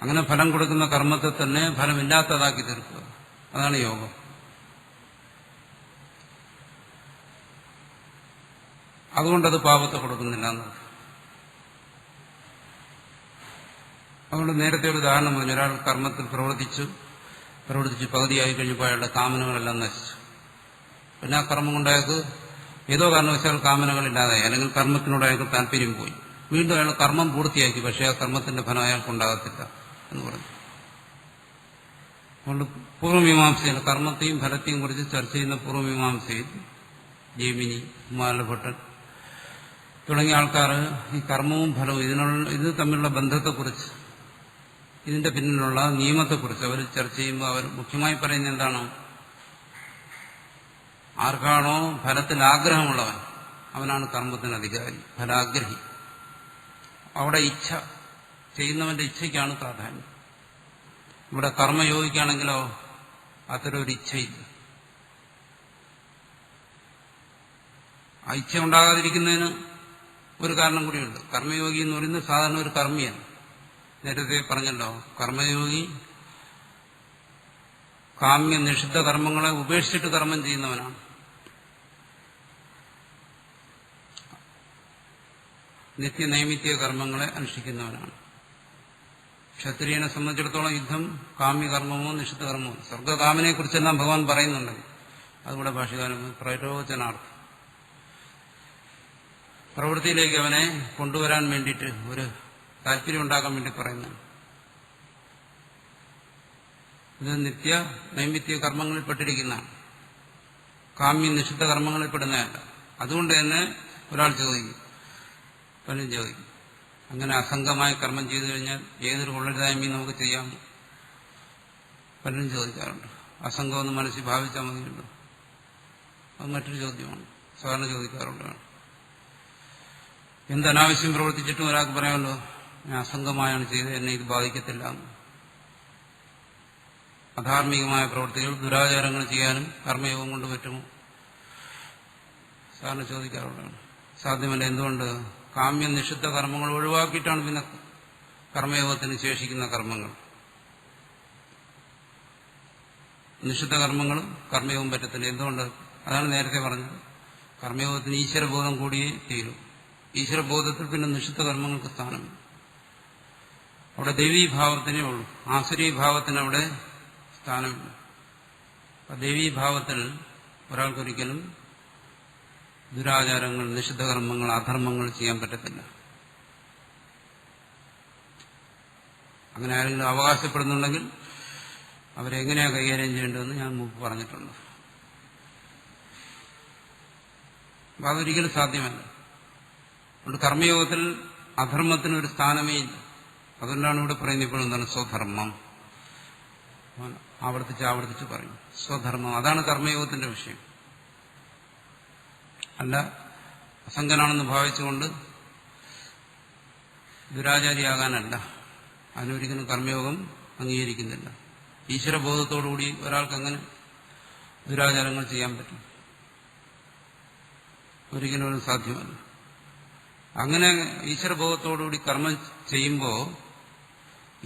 അങ്ങനെ ഫലം കൊടുക്കുന്ന കർമ്മത്തെ തന്നെ ഫലമില്ലാത്തതാക്കി തീർക്കുക, അതാണ് യോഗം. അതുകൊണ്ടത് പാപത്തെ കൊടുക്കുന്നില്ല എന്നത്. അതുകൊണ്ട് നേരത്തെ ഒരു ഉദാഹരണം പറഞ്ഞു. ഒരാൾ കർമ്മത്തിൽ പ്രവർത്തിച്ച് പകുതിയായി കഴിഞ്ഞപ്പോൾ അയാളുടെ കാമനകളെല്ലാം നശിച്ചു. പിന്നെ ആ കർമ്മം കൊണ്ട് അയാൾക്ക് ഏതോ കാരണവശാൽ കാമനകളില്ലാതായി, അല്ലെങ്കിൽ കർമ്മത്തിനോട് അയാൾക്ക് താല്പര്യം പോയി. വീണ്ടും അയാൾ കർമ്മം പൂർത്തിയാക്കി, പക്ഷേ ആ കർമ്മത്തിന്റെ ഫലം അയാൾക്കുണ്ടാകത്തില്ല എന്ന് പറഞ്ഞു. അതുകൊണ്ട് പൂർവ്വമീമാംസയിൽ കർമ്മത്തെയും ഫലത്തെയും കുറിച്ച് ചർച്ച ചെയ്യുന്ന പൂർവ്വമീമാംസയിൽ ജൈമിനി, കുമാരഭട്ടൻ തുടങ്ങിയ ആൾക്കാർ ഈ കർമ്മവും ഫലവും ഇത് തമ്മിലുള്ള ബന്ധത്തെക്കുറിച്ച്, ഇതിന്റെ പിന്നിലുള്ള നിയമത്തെക്കുറിച്ച് അവർ ചർച്ച ചെയ്യുമ്പോൾ അവർ മുഖ്യമായി പറയുന്നത് എന്താണ്? ആർക്കാണോ ഫലത്തിൽ ആഗ്രഹമുള്ളവൻ അവനാണ് കർമ്മത്തിന് അധികാരി, ഫലാഗ്രഹി. അവിടെ ഇച്ഛ, ചെയ്യുന്നവന്റെ ഇച്ഛയ്ക്കാണ് പ്രാധാന്യം. ഇവിടെ കർമ്മയോഗിക്കാണെങ്കിലോ അത്തരം ഒരു ഇച്ഛയില്ല. ആ ഇച്ഛ ഉണ്ടാകാതിരിക്കുന്നതിന് ഒരു കാരണം കൂടിയുണ്ട്. കർമ്മയോഗി എന്ന് പറയുന്നത് സാധാരണ ഒരു കർമ്മിയാണ്. നേരത്തെ പറഞ്ഞല്ലോ, കർമ്മയോഗി കാമ്യ നിഷിദ്ധ കർമ്മങ്ങളെ ഉപേക്ഷിച്ചിട്ട് കർമ്മം ചെയ്യുന്നവനാണ്. നിത്യനൈമിത്യ കർമ്മങ്ങളെ അനുഷ്ഠിക്കുന്നവനാണ്. ക്ഷത്രിയനെ സംബന്ധിച്ചിടത്തോളം യുദ്ധം കാമ്യകർമ്മമോ നിഷിദ്ധ കർമ്മമോ. സ്വർഗകാമനെ കുറിച്ചെല്ലാം ഭഗവാൻ പറയുന്നുണ്ട്. അതുകൂടെ ഭാഷകാരൻ പ്രയോജനാർത്ഥം പ്രവൃത്തിയിലേക്ക് അവനെ കൊണ്ടുവരാൻ വേണ്ടിയിട്ട്, ഒരു താല്പര്യം ഉണ്ടാക്കാൻ വേണ്ടി പറയുന്നതാണ്. ഇത് നിത്യ നൈമിത്യ കർമ്മങ്ങളിൽ പെട്ടിരിക്കുന്നതാണ്, കാമ്യ നിഷിദ്ധ കർമ്മങ്ങളിൽ പെടുന്നതല്ല. അതുകൊണ്ട് തന്നെ ഒരാൾ ചോദിക്കും, പലരും ചോദിക്കും, അങ്ങനെ അസംഗമായ കർമ്മം ചെയ്തു കഴിഞ്ഞാൽ ഏതൊരു കൊള്ളരുതായ്മയും നമുക്ക് ചെയ്യാമോ? പലരും ചോദിക്കാറുണ്ട്. അസംഗമെന്ന് മനസ്സിൽ ഭാവിച്ചാൽ മതിയുണ്ടോ? അത് മറ്റൊരു ചോദ്യമാണ്, സാധാരണ ചോദിക്കാറുണ്ട്. എന്തനാവശ്യം പ്രവർത്തിച്ചിട്ടും ഒരാൾക്ക് പറയാമല്ലോ, ഞാൻ അസംഗമായാണ് ചെയ്തത്, എന്നെ ഇത് ബാധിക്കത്തില്ല. അധാർമികമായ പ്രവൃത്തികൾ, ദുരാചാരങ്ങൾ ചെയ്യാനും കർമ്മയോഗം കൊണ്ട് പറ്റുമോ? സാറിന് ചോദിക്കാറുള്ളതാണ്. സാധ്യമല്ല. എന്തുകൊണ്ട്? കാമ്യ നിഷിദ്ധ കർമ്മങ്ങൾ ഒഴിവാക്കിയിട്ടാണ് പിന്നെ കർമ്മയോഗത്തിന് ശേഷിക്കുന്ന കർമ്മങ്ങൾ. നിഷിദ്ധ കർമ്മങ്ങളും കർമ്മയോഗം പറ്റത്തില്ല. എന്തുകൊണ്ട്? അതാണ് നേരത്തെ പറഞ്ഞത്. കർമ്മയോഗത്തിന് ഈശ്വരബോധം കൂടിയേ തീരും. ഈശ്വരബോധത്തിൽ പിന്നെ നിഷിദ്ധ കർമ്മങ്ങൾക്ക് സ്ഥാനമില്ല. അവിടെ ദൈവീഭാവത്തിനേ ഉള്ളൂ. ആസുരീഭാവത്തിന് അവിടെ സ്ഥാനമില്ല. ദൈവീഭാവത്തിൽ ഒരാൾക്കൊരിക്കലും ദുരാചാരങ്ങൾ, നിഷിദ്ധ കർമ്മങ്ങൾ, അധർമ്മങ്ങൾ ചെയ്യാൻ പറ്റത്തില്ല. അങ്ങനെ ആരെങ്കിലും അവകാശപ്പെടുന്നുണ്ടെങ്കിൽ അവരെങ്ങനെയാണ് കൈകാര്യം ചെയ്യേണ്ടതെന്ന് ഞാൻ മുമ്പ് പറഞ്ഞിട്ടുണ്ട്. അപ്പം അതൊരിക്കലും സാധ്യമല്ല. അതുകൊണ്ട് കർമ്മയോഗത്തിൽ അധർമ്മത്തിനൊരു സ്ഥാനമേ ഇല്ല. അതുകൊണ്ടാണ് ഇവിടെ പറയുന്നത് ഇപ്പോഴും എന്താണ് സ്വധർമ്മം. ആവർത്തിച്ച് പറയും സ്വധർമ്മം. അതാണ് കർമ്മയോഗത്തിന്റെ വിഷയം. അല്ല അസംഗനാണെന്ന് ഭാവിച്ചുകൊണ്ട് ദുരാചാരിയാകാനല്ല. അതിനൊരിക്കലും കർമ്മയോഗം അംഗീകരിക്കുന്നില്ല. ഈശ്വരബോധത്തോടുകൂടി ഒരാൾക്ക് അങ്ങനെ ദുരാചാരങ്ങൾ ചെയ്യാൻ പറ്റും? ഒരിക്കലും സാധ്യമല്ല. അങ്ങനെ ഈശ്വരബോധത്തോടുകൂടി കർമ്മം ചെയ്യുമ്പോൾ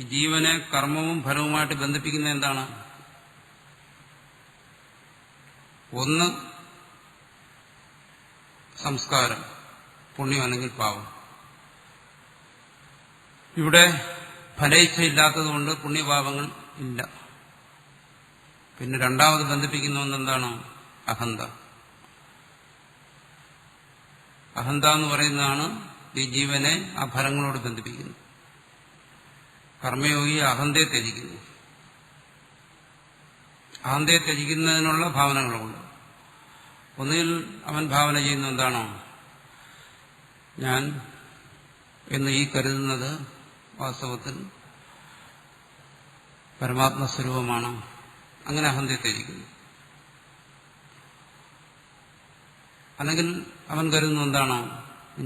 ഈ ജീവനെ കർമ്മവും ഫലവുമായിട്ട് ബന്ധിപ്പിക്കുന്ന എന്താണ്? ഒന്ന് സംസ്കാരം, പുണ്യം അല്ലെങ്കിൽ പാവം. ഇവിടെ ഫലേച്ഛയില്ലാത്തതുകൊണ്ട് പുണ്യപാപങ്ങൾ ഇല്ല. പിന്നെ രണ്ടാമത് ബന്ധിപ്പിക്കുന്ന ഒന്നെന്താണ്? അഹന്ത. അഹന്ത എന്ന് പറയുന്നതാണ് ഈ ജീവനെ ആ ഫലങ്ങളോട് ബന്ധിപ്പിക്കുന്നത്. കർമ്മയോഗി അഹന്തയെ ത്യജിക്കുന്നു. അഹന്തയെ ത്യജിക്കുന്നതിനുള്ള ഭാവനകളുണ്ട്. ഒന്നുകിൽ അവൻ ഭാവന ചെയ്യുന്ന എന്താണോ, ഞാൻ എന്ന് ഈ കരുതുന്നത് വാസ്തവത്തിൽ പരമാത്മസ്വരൂപമാണ്. അങ്ങനെ അഹന്തയെ ത്യജിക്കുന്നു. അല്ലെങ്കിൽ അവൻ കരുതുന്നു എന്താണോ,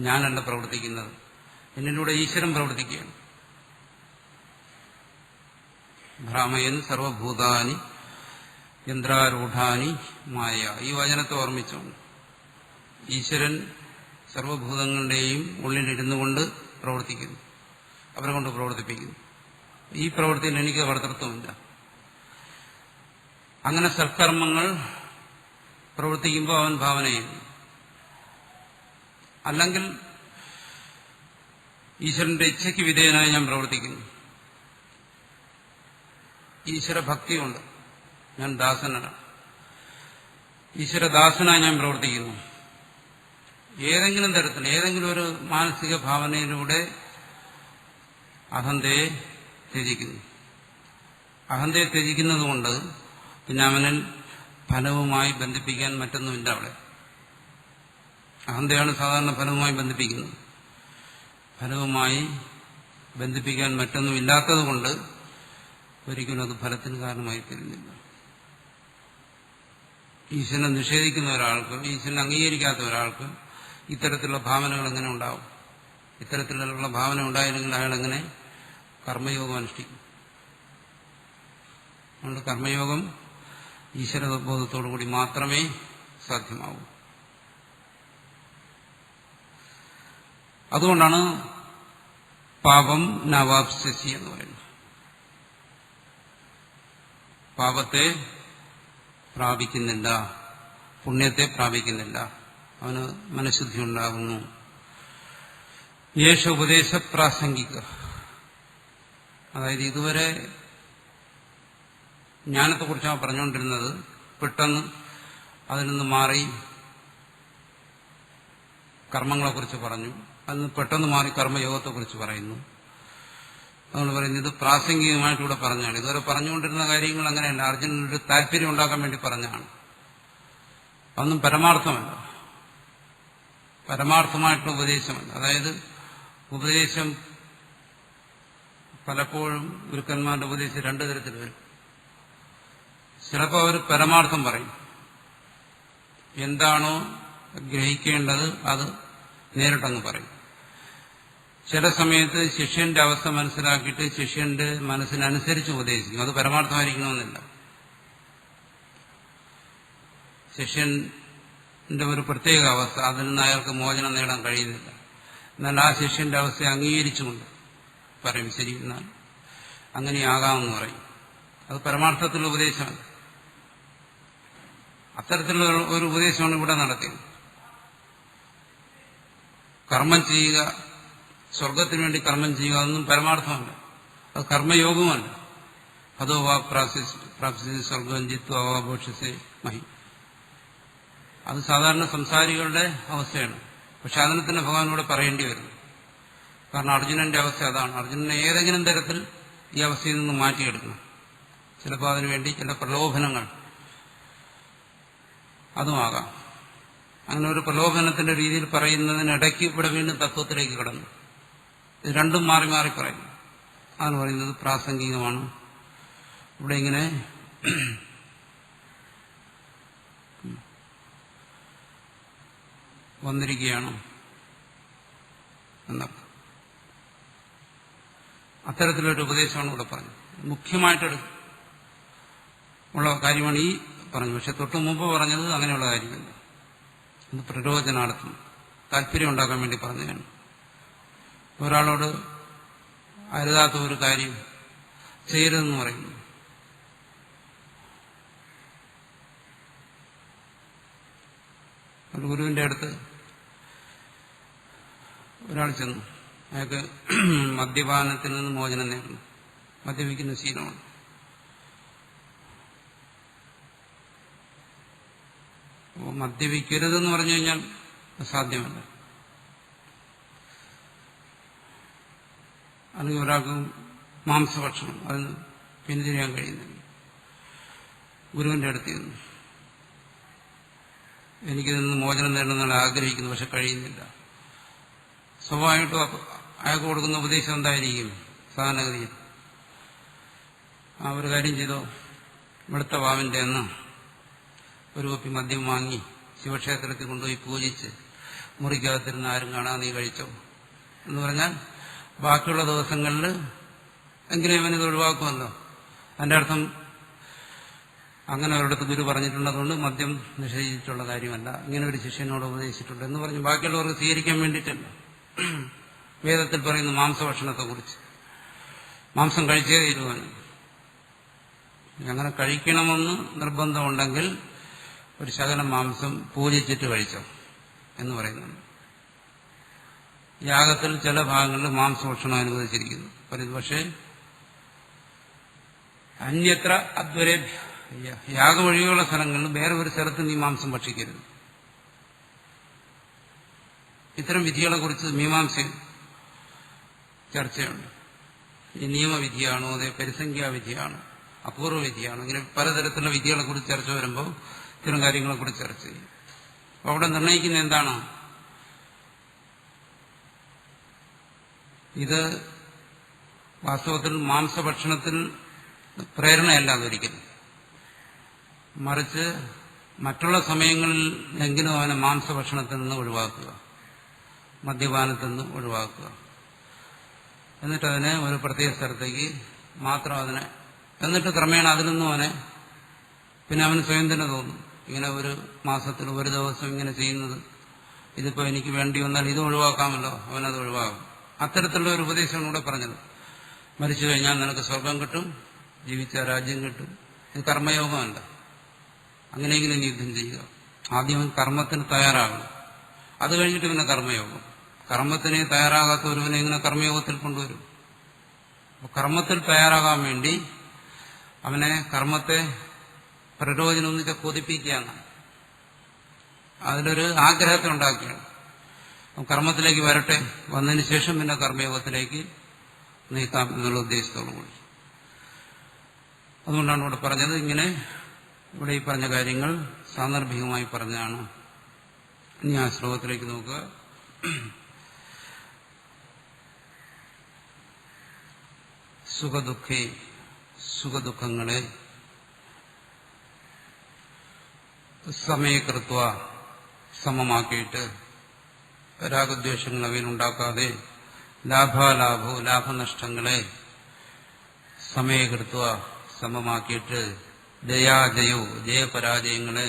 ഞാനല്ല പ്രവർത്തിക്കുന്നത്, എന്നിലൂടെ ഈശ്വരൻ പ്രവർത്തിക്കുകയാണ്. ഭ്രാമയൻ സർവഭൂതാനി യന്ത്രാരൂഢാനി മായ. ഈ വചനത്തെ ഓർമ്മിച്ചോണ്ട് ഈശ്വരൻ സർവഭൂതങ്ങളുടെയും ഉള്ളിലിരുന്നു കൊണ്ട് പ്രവർത്തിക്കുന്നു, അവരെ കൊണ്ട് പ്രവർത്തിപ്പിക്കുന്നു. ഈ പ്രവൃത്തിയിൽ എനിക്ക് കർത്തൃത്വമില്ല. അങ്ങനെ സൽക്കർമ്മങ്ങൾ പ്രവർത്തിക്കുമ്പോൾ അവൻ ഭാവന ചെയ്യുന്നു. അല്ലെങ്കിൽ ഈശ്വരന്റെ ഇച്ഛയ്ക്ക് വിധേയനായി ഞാൻ പ്രവർത്തിക്കുന്നു. ഈശ്വരഭക്തിയുണ്ട്, ഞാൻ ദാസനാണ്, ഈശ്വരദാസനായി ഞാൻ പ്രവർത്തിക്കുന്നു. ഏതെങ്കിലും തരത്തിൽ ഏതെങ്കിലും ഒരു മാനസിക ഭാവനയിലൂടെ അഹന്തയെ ത്യജിക്കുന്നു. അഹന്തയെ ത്യജിക്കുന്നതുകൊണ്ട് പിന്നെ അവനിൽ ഫലവുമായി ബന്ധിപ്പിക്കാൻ മറ്റൊന്നുമില്ല. അവിടെ അഹന്തയാണ് സാധാരണ ഫലവുമായി ബന്ധിപ്പിക്കുന്നത്. ഫലവുമായി ബന്ധിപ്പിക്കാൻ മറ്റൊന്നുമില്ലാത്തതുകൊണ്ട് ഒരിക്കലും അത് ഫലത്തിന് കാരണമായി തീരുന്നില്ല. ഈശ്വരനെ നിഷേധിക്കുന്ന ഒരാൾക്ക്, ഈശ്വരനെ അംഗീകരിക്കാത്ത ഒരാൾക്ക് ഇത്തരത്തിലുള്ള ഭാവനകൾ എങ്ങനെ ഉണ്ടാവും? ഇത്തരത്തിലുള്ള ഭാവന ഉണ്ടായില്ലെങ്കിൽ അയാൾ എങ്ങനെ കർമ്മയോഗം അനുഷ്ഠിക്കും? അതുകൊണ്ട് കർമ്മയോഗം ഈശ്വരബോധത്തോടുകൂടി മാത്രമേ സാധ്യമാവൂ. അതുകൊണ്ടാണ് പാപം നവാപ്സ്യസി എന്ന് പറയുന്നത്. പാപത്തെ പ്രാപിക്കുന്നില്ല, പുണ്യത്തെ പ്രാപിക്കുന്നില്ല, അവന് മനഃശുദ്ധി ഉണ്ടാകുന്നു. യേശ ഉപദേശ പ്രാസംഗിക. അതായത് ഇതുവരെ ജ്ഞാനത്തെക്കുറിച്ചാണ് പറഞ്ഞുകൊണ്ടിരുന്നത്. പെട്ടെന്ന് അതിൽ നിന്ന് മാറി കർമ്മങ്ങളെക്കുറിച്ച് പറഞ്ഞു. അതിൽ നിന്ന് പെട്ടെന്ന് മാറി കർമ്മയോഗത്തെക്കുറിച്ച് പറയുന്നു. അതുകൊണ്ട് പറയുന്നത് ഇത് പ്രാസംഗികമായിട്ടിവിടെ പറഞ്ഞാണ്. ഇതുവരെ പറഞ്ഞുകൊണ്ടിരുന്ന കാര്യങ്ങൾ അങ്ങനെയല്ല, അർജുനനൊരു താല്പര്യം ഉണ്ടാക്കാൻ വേണ്ടി പറഞ്ഞാണ്. അതൊന്നും പരമാർത്ഥമല്ല, പരമാർത്ഥമായിട്ടുള്ള ഉപദേശമല്ല. അതായത് ഉപദേശം പലപ്പോഴും ഗുരുക്കന്മാരുടെ ഉപദേശം രണ്ടു തരത്തിൽ വരും. ചിലപ്പോൾ അവർ പരമാർത്ഥം പറയും, എന്താണോ ഗ്രഹിക്കേണ്ടത് അത് നേരിട്ടങ്ങ് പറയും. ചില സമയത്ത് ശിഷ്യന്റെ അവസ്ഥ മനസ്സിലാക്കിയിട്ട് ശിഷ്യന്റെ മനസ്സിനനുസരിച്ച് ഉപദേശിക്കും. അത് പരമാർത്ഥമായിരിക്കണമെന്നില്ല. ശിഷ്യൻ ഒരു പ്രത്യേക അവസ്ഥ, അതിൽ നിന്ന് അയാൾക്ക് മോചനം നേടാൻ കഴിയുന്നില്ല. എന്നാൽ ആ ശിഷ്യന്റെ അവസ്ഥയെ അംഗീകരിച്ചുകൊണ്ട് പറയും, ശരി, എന്നാൽ അങ്ങനെയാകാമെന്ന് പറയും. അത് പരമാർത്ഥത്തിലുള്ള ഉപദേശമാണ്. അത്തരത്തിലുള്ള ഒരു ഉപദേശമാണ് ഇവിടെ നടത്തിയത്. കർമ്മം ചെയ്യുക, സ്വർഗത്തിനു വേണ്ടി കർമ്മം ചെയ്യുക, അതൊന്നും പരമാർത്ഥമല്ല, അത് കർമ്മയോഗവുമല്ല. അതോ വാ പ്രാപ്തി സ്വർഗം ജിത്വ ഭോക്ഷസേ മഹി, അത് സാധാരണ സംസാരികളുടെ അവസ്ഥയാണ്. പക്ഷെ അതിനെ തന്നെ ഭഗവാൻ ഇവിടെ പറയേണ്ടി വരുന്നു. കാരണം അർജുനന്റെ അവസ്ഥ അതാണ്. അർജുനനെ ഏതെങ്കിലും തരത്തിൽ ഈ അവസ്ഥയിൽ നിന്ന് മാറ്റിയെടുക്കണം. ചിലപ്പോൾ അതിനുവേണ്ടി ചില പ്രലോഭനങ്ങൾ അതുമാകാം. അങ്ങനെ ഒരു പ്രലോഭനത്തിന്റെ രീതിയിൽ പറയുന്നതിനിടയ്ക്ക് ഇവിടെ വീണ്ടും തത്വത്തിലേക്ക് കടന്നു. ഇത് രണ്ടും മാറി മാറി പറയുന്നു. അതാണ് പറയുന്നത് പ്രാസംഗികമാണ്. ഇവിടെ ഇങ്ങനെ വന്നിരിക്കുകയാണ് എന്നർത്ഥം. അത്തരത്തിലൊരു ഉപദേശമാണ് ഇവിടെ പറഞ്ഞത്. മുഖ്യമായിട്ട് ഉള്ള കാര്യമാണ് ഈ പറഞ്ഞു. പക്ഷെ തൊട്ടു മുമ്പ് പറഞ്ഞത് അങ്ങനെയുള്ള കാര്യമില്ല. ഇത് പ്രരോചനാർത്ഥം താല്പര്യം ഉണ്ടാക്കാൻ വേണ്ടി പറഞ്ഞതാണ്. ഒരാളോട് അരുതാത്ത ഒരു കാര്യം ചെയ്യരുതെന്ന് പറയുന്നു. ഒരു ഗുരുവിന്റെ അടുത്ത് ഒരാൾ ചെന്നു. അയാൾക്ക് മദ്യപാനത്തിൽ നിന്ന് മോചനം നേടണം. മദ്യപിക്കുന്ന ശീലമാണ്. അപ്പോൾ മദ്യപിക്കരുതെന്ന് പറഞ്ഞു കഴിഞ്ഞാൽ സാധ്യമല്ല. അല്ലെങ്കിൽ ഒരാൾക്ക് മാംസഭക്ഷണം അതിന് പിന്തിരിയാൻ കഴിയുന്നില്ല. ഗുരുവിന്റെ അടുത്ത് ചെന്നു, എനിക്കിതിൽ നിന്ന് മോചനം നേടണമെന്നാണ് ആഗ്രഹിക്കുന്നത്, പക്ഷെ കഴിയുന്നില്ല. സ്വാഭാവികമായിട്ടും അയാൾക്ക് കൊടുക്കുന്ന ഉപദേശം എന്തായിരിക്കും? സാധാരണഗതിയിൽ ആ ഒരു കാര്യം ചെയ്തോ, വെളുത്ത വാവിന്റെ എന്ന ഒരു കുപ്പി മദ്യം വാങ്ങി ശിവക്ഷേത്രത്തിൽ കൊണ്ടുപോയി പൂജിച്ച് മുറിക്കകത്തിരുന്ന് ആരും കാണാൻ നീ കഴിച്ചോ എന്ന് പറഞ്ഞാൽ ബാക്കിയുള്ള ദിവസങ്ങളിൽ എങ്കിലും ഇവനിത് ഒഴിവാക്കുമല്ലോ. അതിന്റെ അർത്ഥം അങ്ങനെ ഒരിടത്ത് ഗുരു പറഞ്ഞിട്ടുള്ളതുകൊണ്ട് മദ്യം നിഷേധിച്ചിട്ടുള്ള കാര്യമല്ല, ഇങ്ങനെ ഒരു ശിഷ്യനോട് ഉപദേശിച്ചിട്ടുണ്ട് എന്ന് പറഞ്ഞ് ബാക്കിയുള്ളവർക്ക് സ്വീകരിക്കാൻ വേണ്ടിയിട്ടല്ല. വേദത്തിൽ പറയുന്ന മാംസഭക്ഷണത്തെക്കുറിച്ച്, മാംസം കഴിച്ചേ തീരുവാൻ. അങ്ങനെ കഴിക്കണമെന്ന് നിർബന്ധമുണ്ടെങ്കിൽ ഒരു ശകലം മാംസം പൂജിച്ചിട്ട് കഴിച്ചോ എന്ന് പറയുന്നുണ്ട്. യാഗത്തിൽ ചില ഭാഗങ്ങളിൽ മാംസഭക്ഷണം അനുവദിച്ചിരിക്കുന്നു പറയുന്നു. പക്ഷേ അന്യത്ര അദ്വരെ യാഗം ഒഴികെയുള്ള സ്ഥലങ്ങളിൽ വേറെ ഒരു സ്ഥലത്ത് നീ മാംസം ഭക്ഷിക്കരുത്. ഇത്തരം വിധികളെ കുറിച്ച് മീമാംസയിൽ ചർച്ചയുണ്ട്. ഈ നിയമവിധിയാണോ, അതേ പരിസംഖ്യാവിധിയാണോ, അപൂർവ വിധിയാണോ, ഇങ്ങനെ പലതരത്തിലുള്ള വിധികളെ കുറിച്ച് ചർച്ച വരുമ്പോൾ ഇത്തരം കാര്യങ്ങളെക്കുറിച്ച് ചർച്ച ചെയ്യും. അപ്പോൾ അവിടെ നിർണ്ണയിക്കുന്ന എന്താണ്? ഇത് വാസ്തവത്തിൽ മാംസഭക്ഷണത്തിൽ പ്രേരണയല്ല അതൊരിക്കലും. മറിച്ച് മറ്റുള്ള സമയങ്ങളിൽ എങ്കിലും അവനെ മാംസഭക്ഷണത്തിൽ നിന്ന് ഒഴിവാക്കുക, മദ്യപാനത്തിൽ നിന്ന് ഒഴിവാക്കുക. എന്നിട്ടതിനെ ഒരു പ്രത്യേക സ്ഥലത്തേക്ക് മാത്രം അതിനെ, എന്നിട്ട് ക്രമേണ അതിൽ നിന്നും അവനെ പിന്നെ അവന് സ്വയം തന്നെ തോന്നും, ഇങ്ങനെ ഒരു മാസത്തിൽ ഒരു ദിവസം ഇങ്ങനെ ചെയ്യുന്നത് ഇതിപ്പോൾ എനിക്ക് വേണ്ടി വന്നാൽ ഇത് ഒഴിവാക്കാമല്ലോ, അവനത് ഒഴിവാകും. അത്തരത്തിലുള്ള ഒരു ഉപദേശമാണ് ഇവിടെ പറഞ്ഞത്. മരിച്ചു കഴിഞ്ഞാൽ നിനക്ക് സ്വർഗം കിട്ടും, ജീവിച്ച രാജ്യം കിട്ടും. ഇത് കർമ്മയോഗമല്ല. അങ്ങനെയെങ്കിലും നീ യുദ്ധം ചെയ്യുക. ആദ്യം കർമ്മത്തിന് തയ്യാറാകണം, അത് കഴിഞ്ഞിട്ട് പിന്നെ കർമ്മയോഗം. കർമ്മത്തിന് തയ്യാറാകാത്ത ഒരുവനെ ഇങ്ങനെ കർമ്മയോഗത്തിൽ കൊണ്ടുവരും. അപ്പോൾ കർമ്മത്തിൽ തയ്യാറാകാൻ വേണ്ടി അവനെ കർമ്മത്തെ പ്രരോചനം ഒന്നിച്ച് കൊതിപ്പിക്കുകയാണ്. അതിലൊരു ആഗ്രഹത്തെ ഉണ്ടാക്കുകയാണ്. കർമ്മത്തിലേക്ക് വരട്ടെ, വന്നതിന് ശേഷം പിന്നെ കർമ്മയോഗത്തിലേക്ക് നീക്കാം എന്നുള്ള ഉദ്ദേശത്തോടു കൂടി. അതുകൊണ്ടാണ് ഇവിടെ പറഞ്ഞത്. ഇങ്ങനെ ഇവിടെ ഈ പറഞ്ഞ കാര്യങ്ങൾ സാന്ദർഭികമായി പറഞ്ഞാണ്. ഇനി ആ ശ്ലോകത്തിലേക്ക് നോക്കുക. സുഖദുഃഖേ, സുഖദുഃഖങ്ങളെ സമയകൃത്വ സമമാക്കിയിട്ട് രാഗദ്വേഷങ്ങൾ അവയിലുണ്ടാക്കാതെ ലാഭാലാഭോ ലാഭനഷ്ടങ്ങളെ സമയകൃത്വ സമമാക്കിയിട്ട് ജയാജയോ ജയപരാജയങ്ങളെ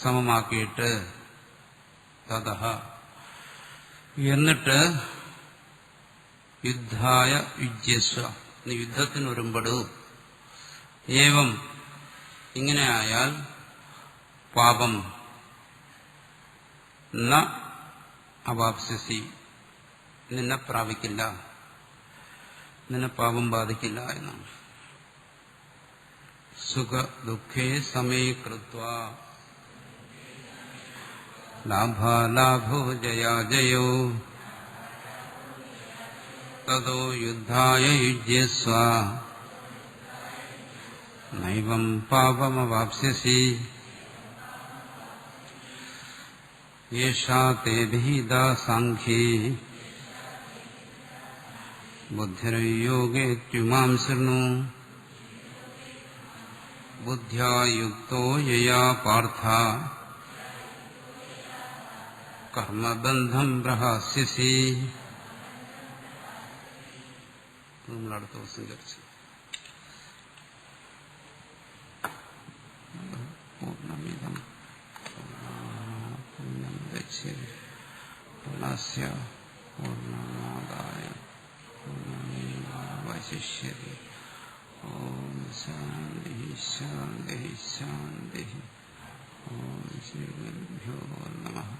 സമമാക്കിയിട്ട് തതഃ എന്നിട്ട് യുദ്ധായ യുജ്യസ്വ നീ യുദ്ധത്തിനൊരുമ്പെടൂ. ഏവം ഇങ്ങനെ ആയാൽ പാപം ന അവാപ്സ്യസി നിന്നെ പ്രാപിക്കില്ല, നിന്നെ പാപം ബാധിക്കില്ല എന്നാണ്. സുഖ ദുഃഖേ സമേ കൃത്വാ ലാഭാലാഭോ ജയാജയോ തതോ യുദ്ധായ യുജ്യസ്വ നൈവം പാപമവാപ്സ്യസി യേഷാ തേ വിഹിതാ സാംഖ്യേ ബുദ്ധിർയോഗേത്യുമാം ശൃണു ബുദ്ധ്യാ യുക്തോ യയാ പാർത്ഥ കർമ്മബന്ധം പ്രഹാസ്യസി. നമ്മൾ അടുത്ത ദിവസം ചർച്ച പൂർണ്ണമിദം പൂർണ്ണം ഗച്ഛതി പൂർണ്ണസ്യ പൂർണ്ണമാദായ പൂർണ്ണമേവാവശിഷ്യതി. ഓം ശാന്തി ശാന്തി ശാന്തി. ഓം ശ്രീ ഗുരുഭ്യോ നമഃ.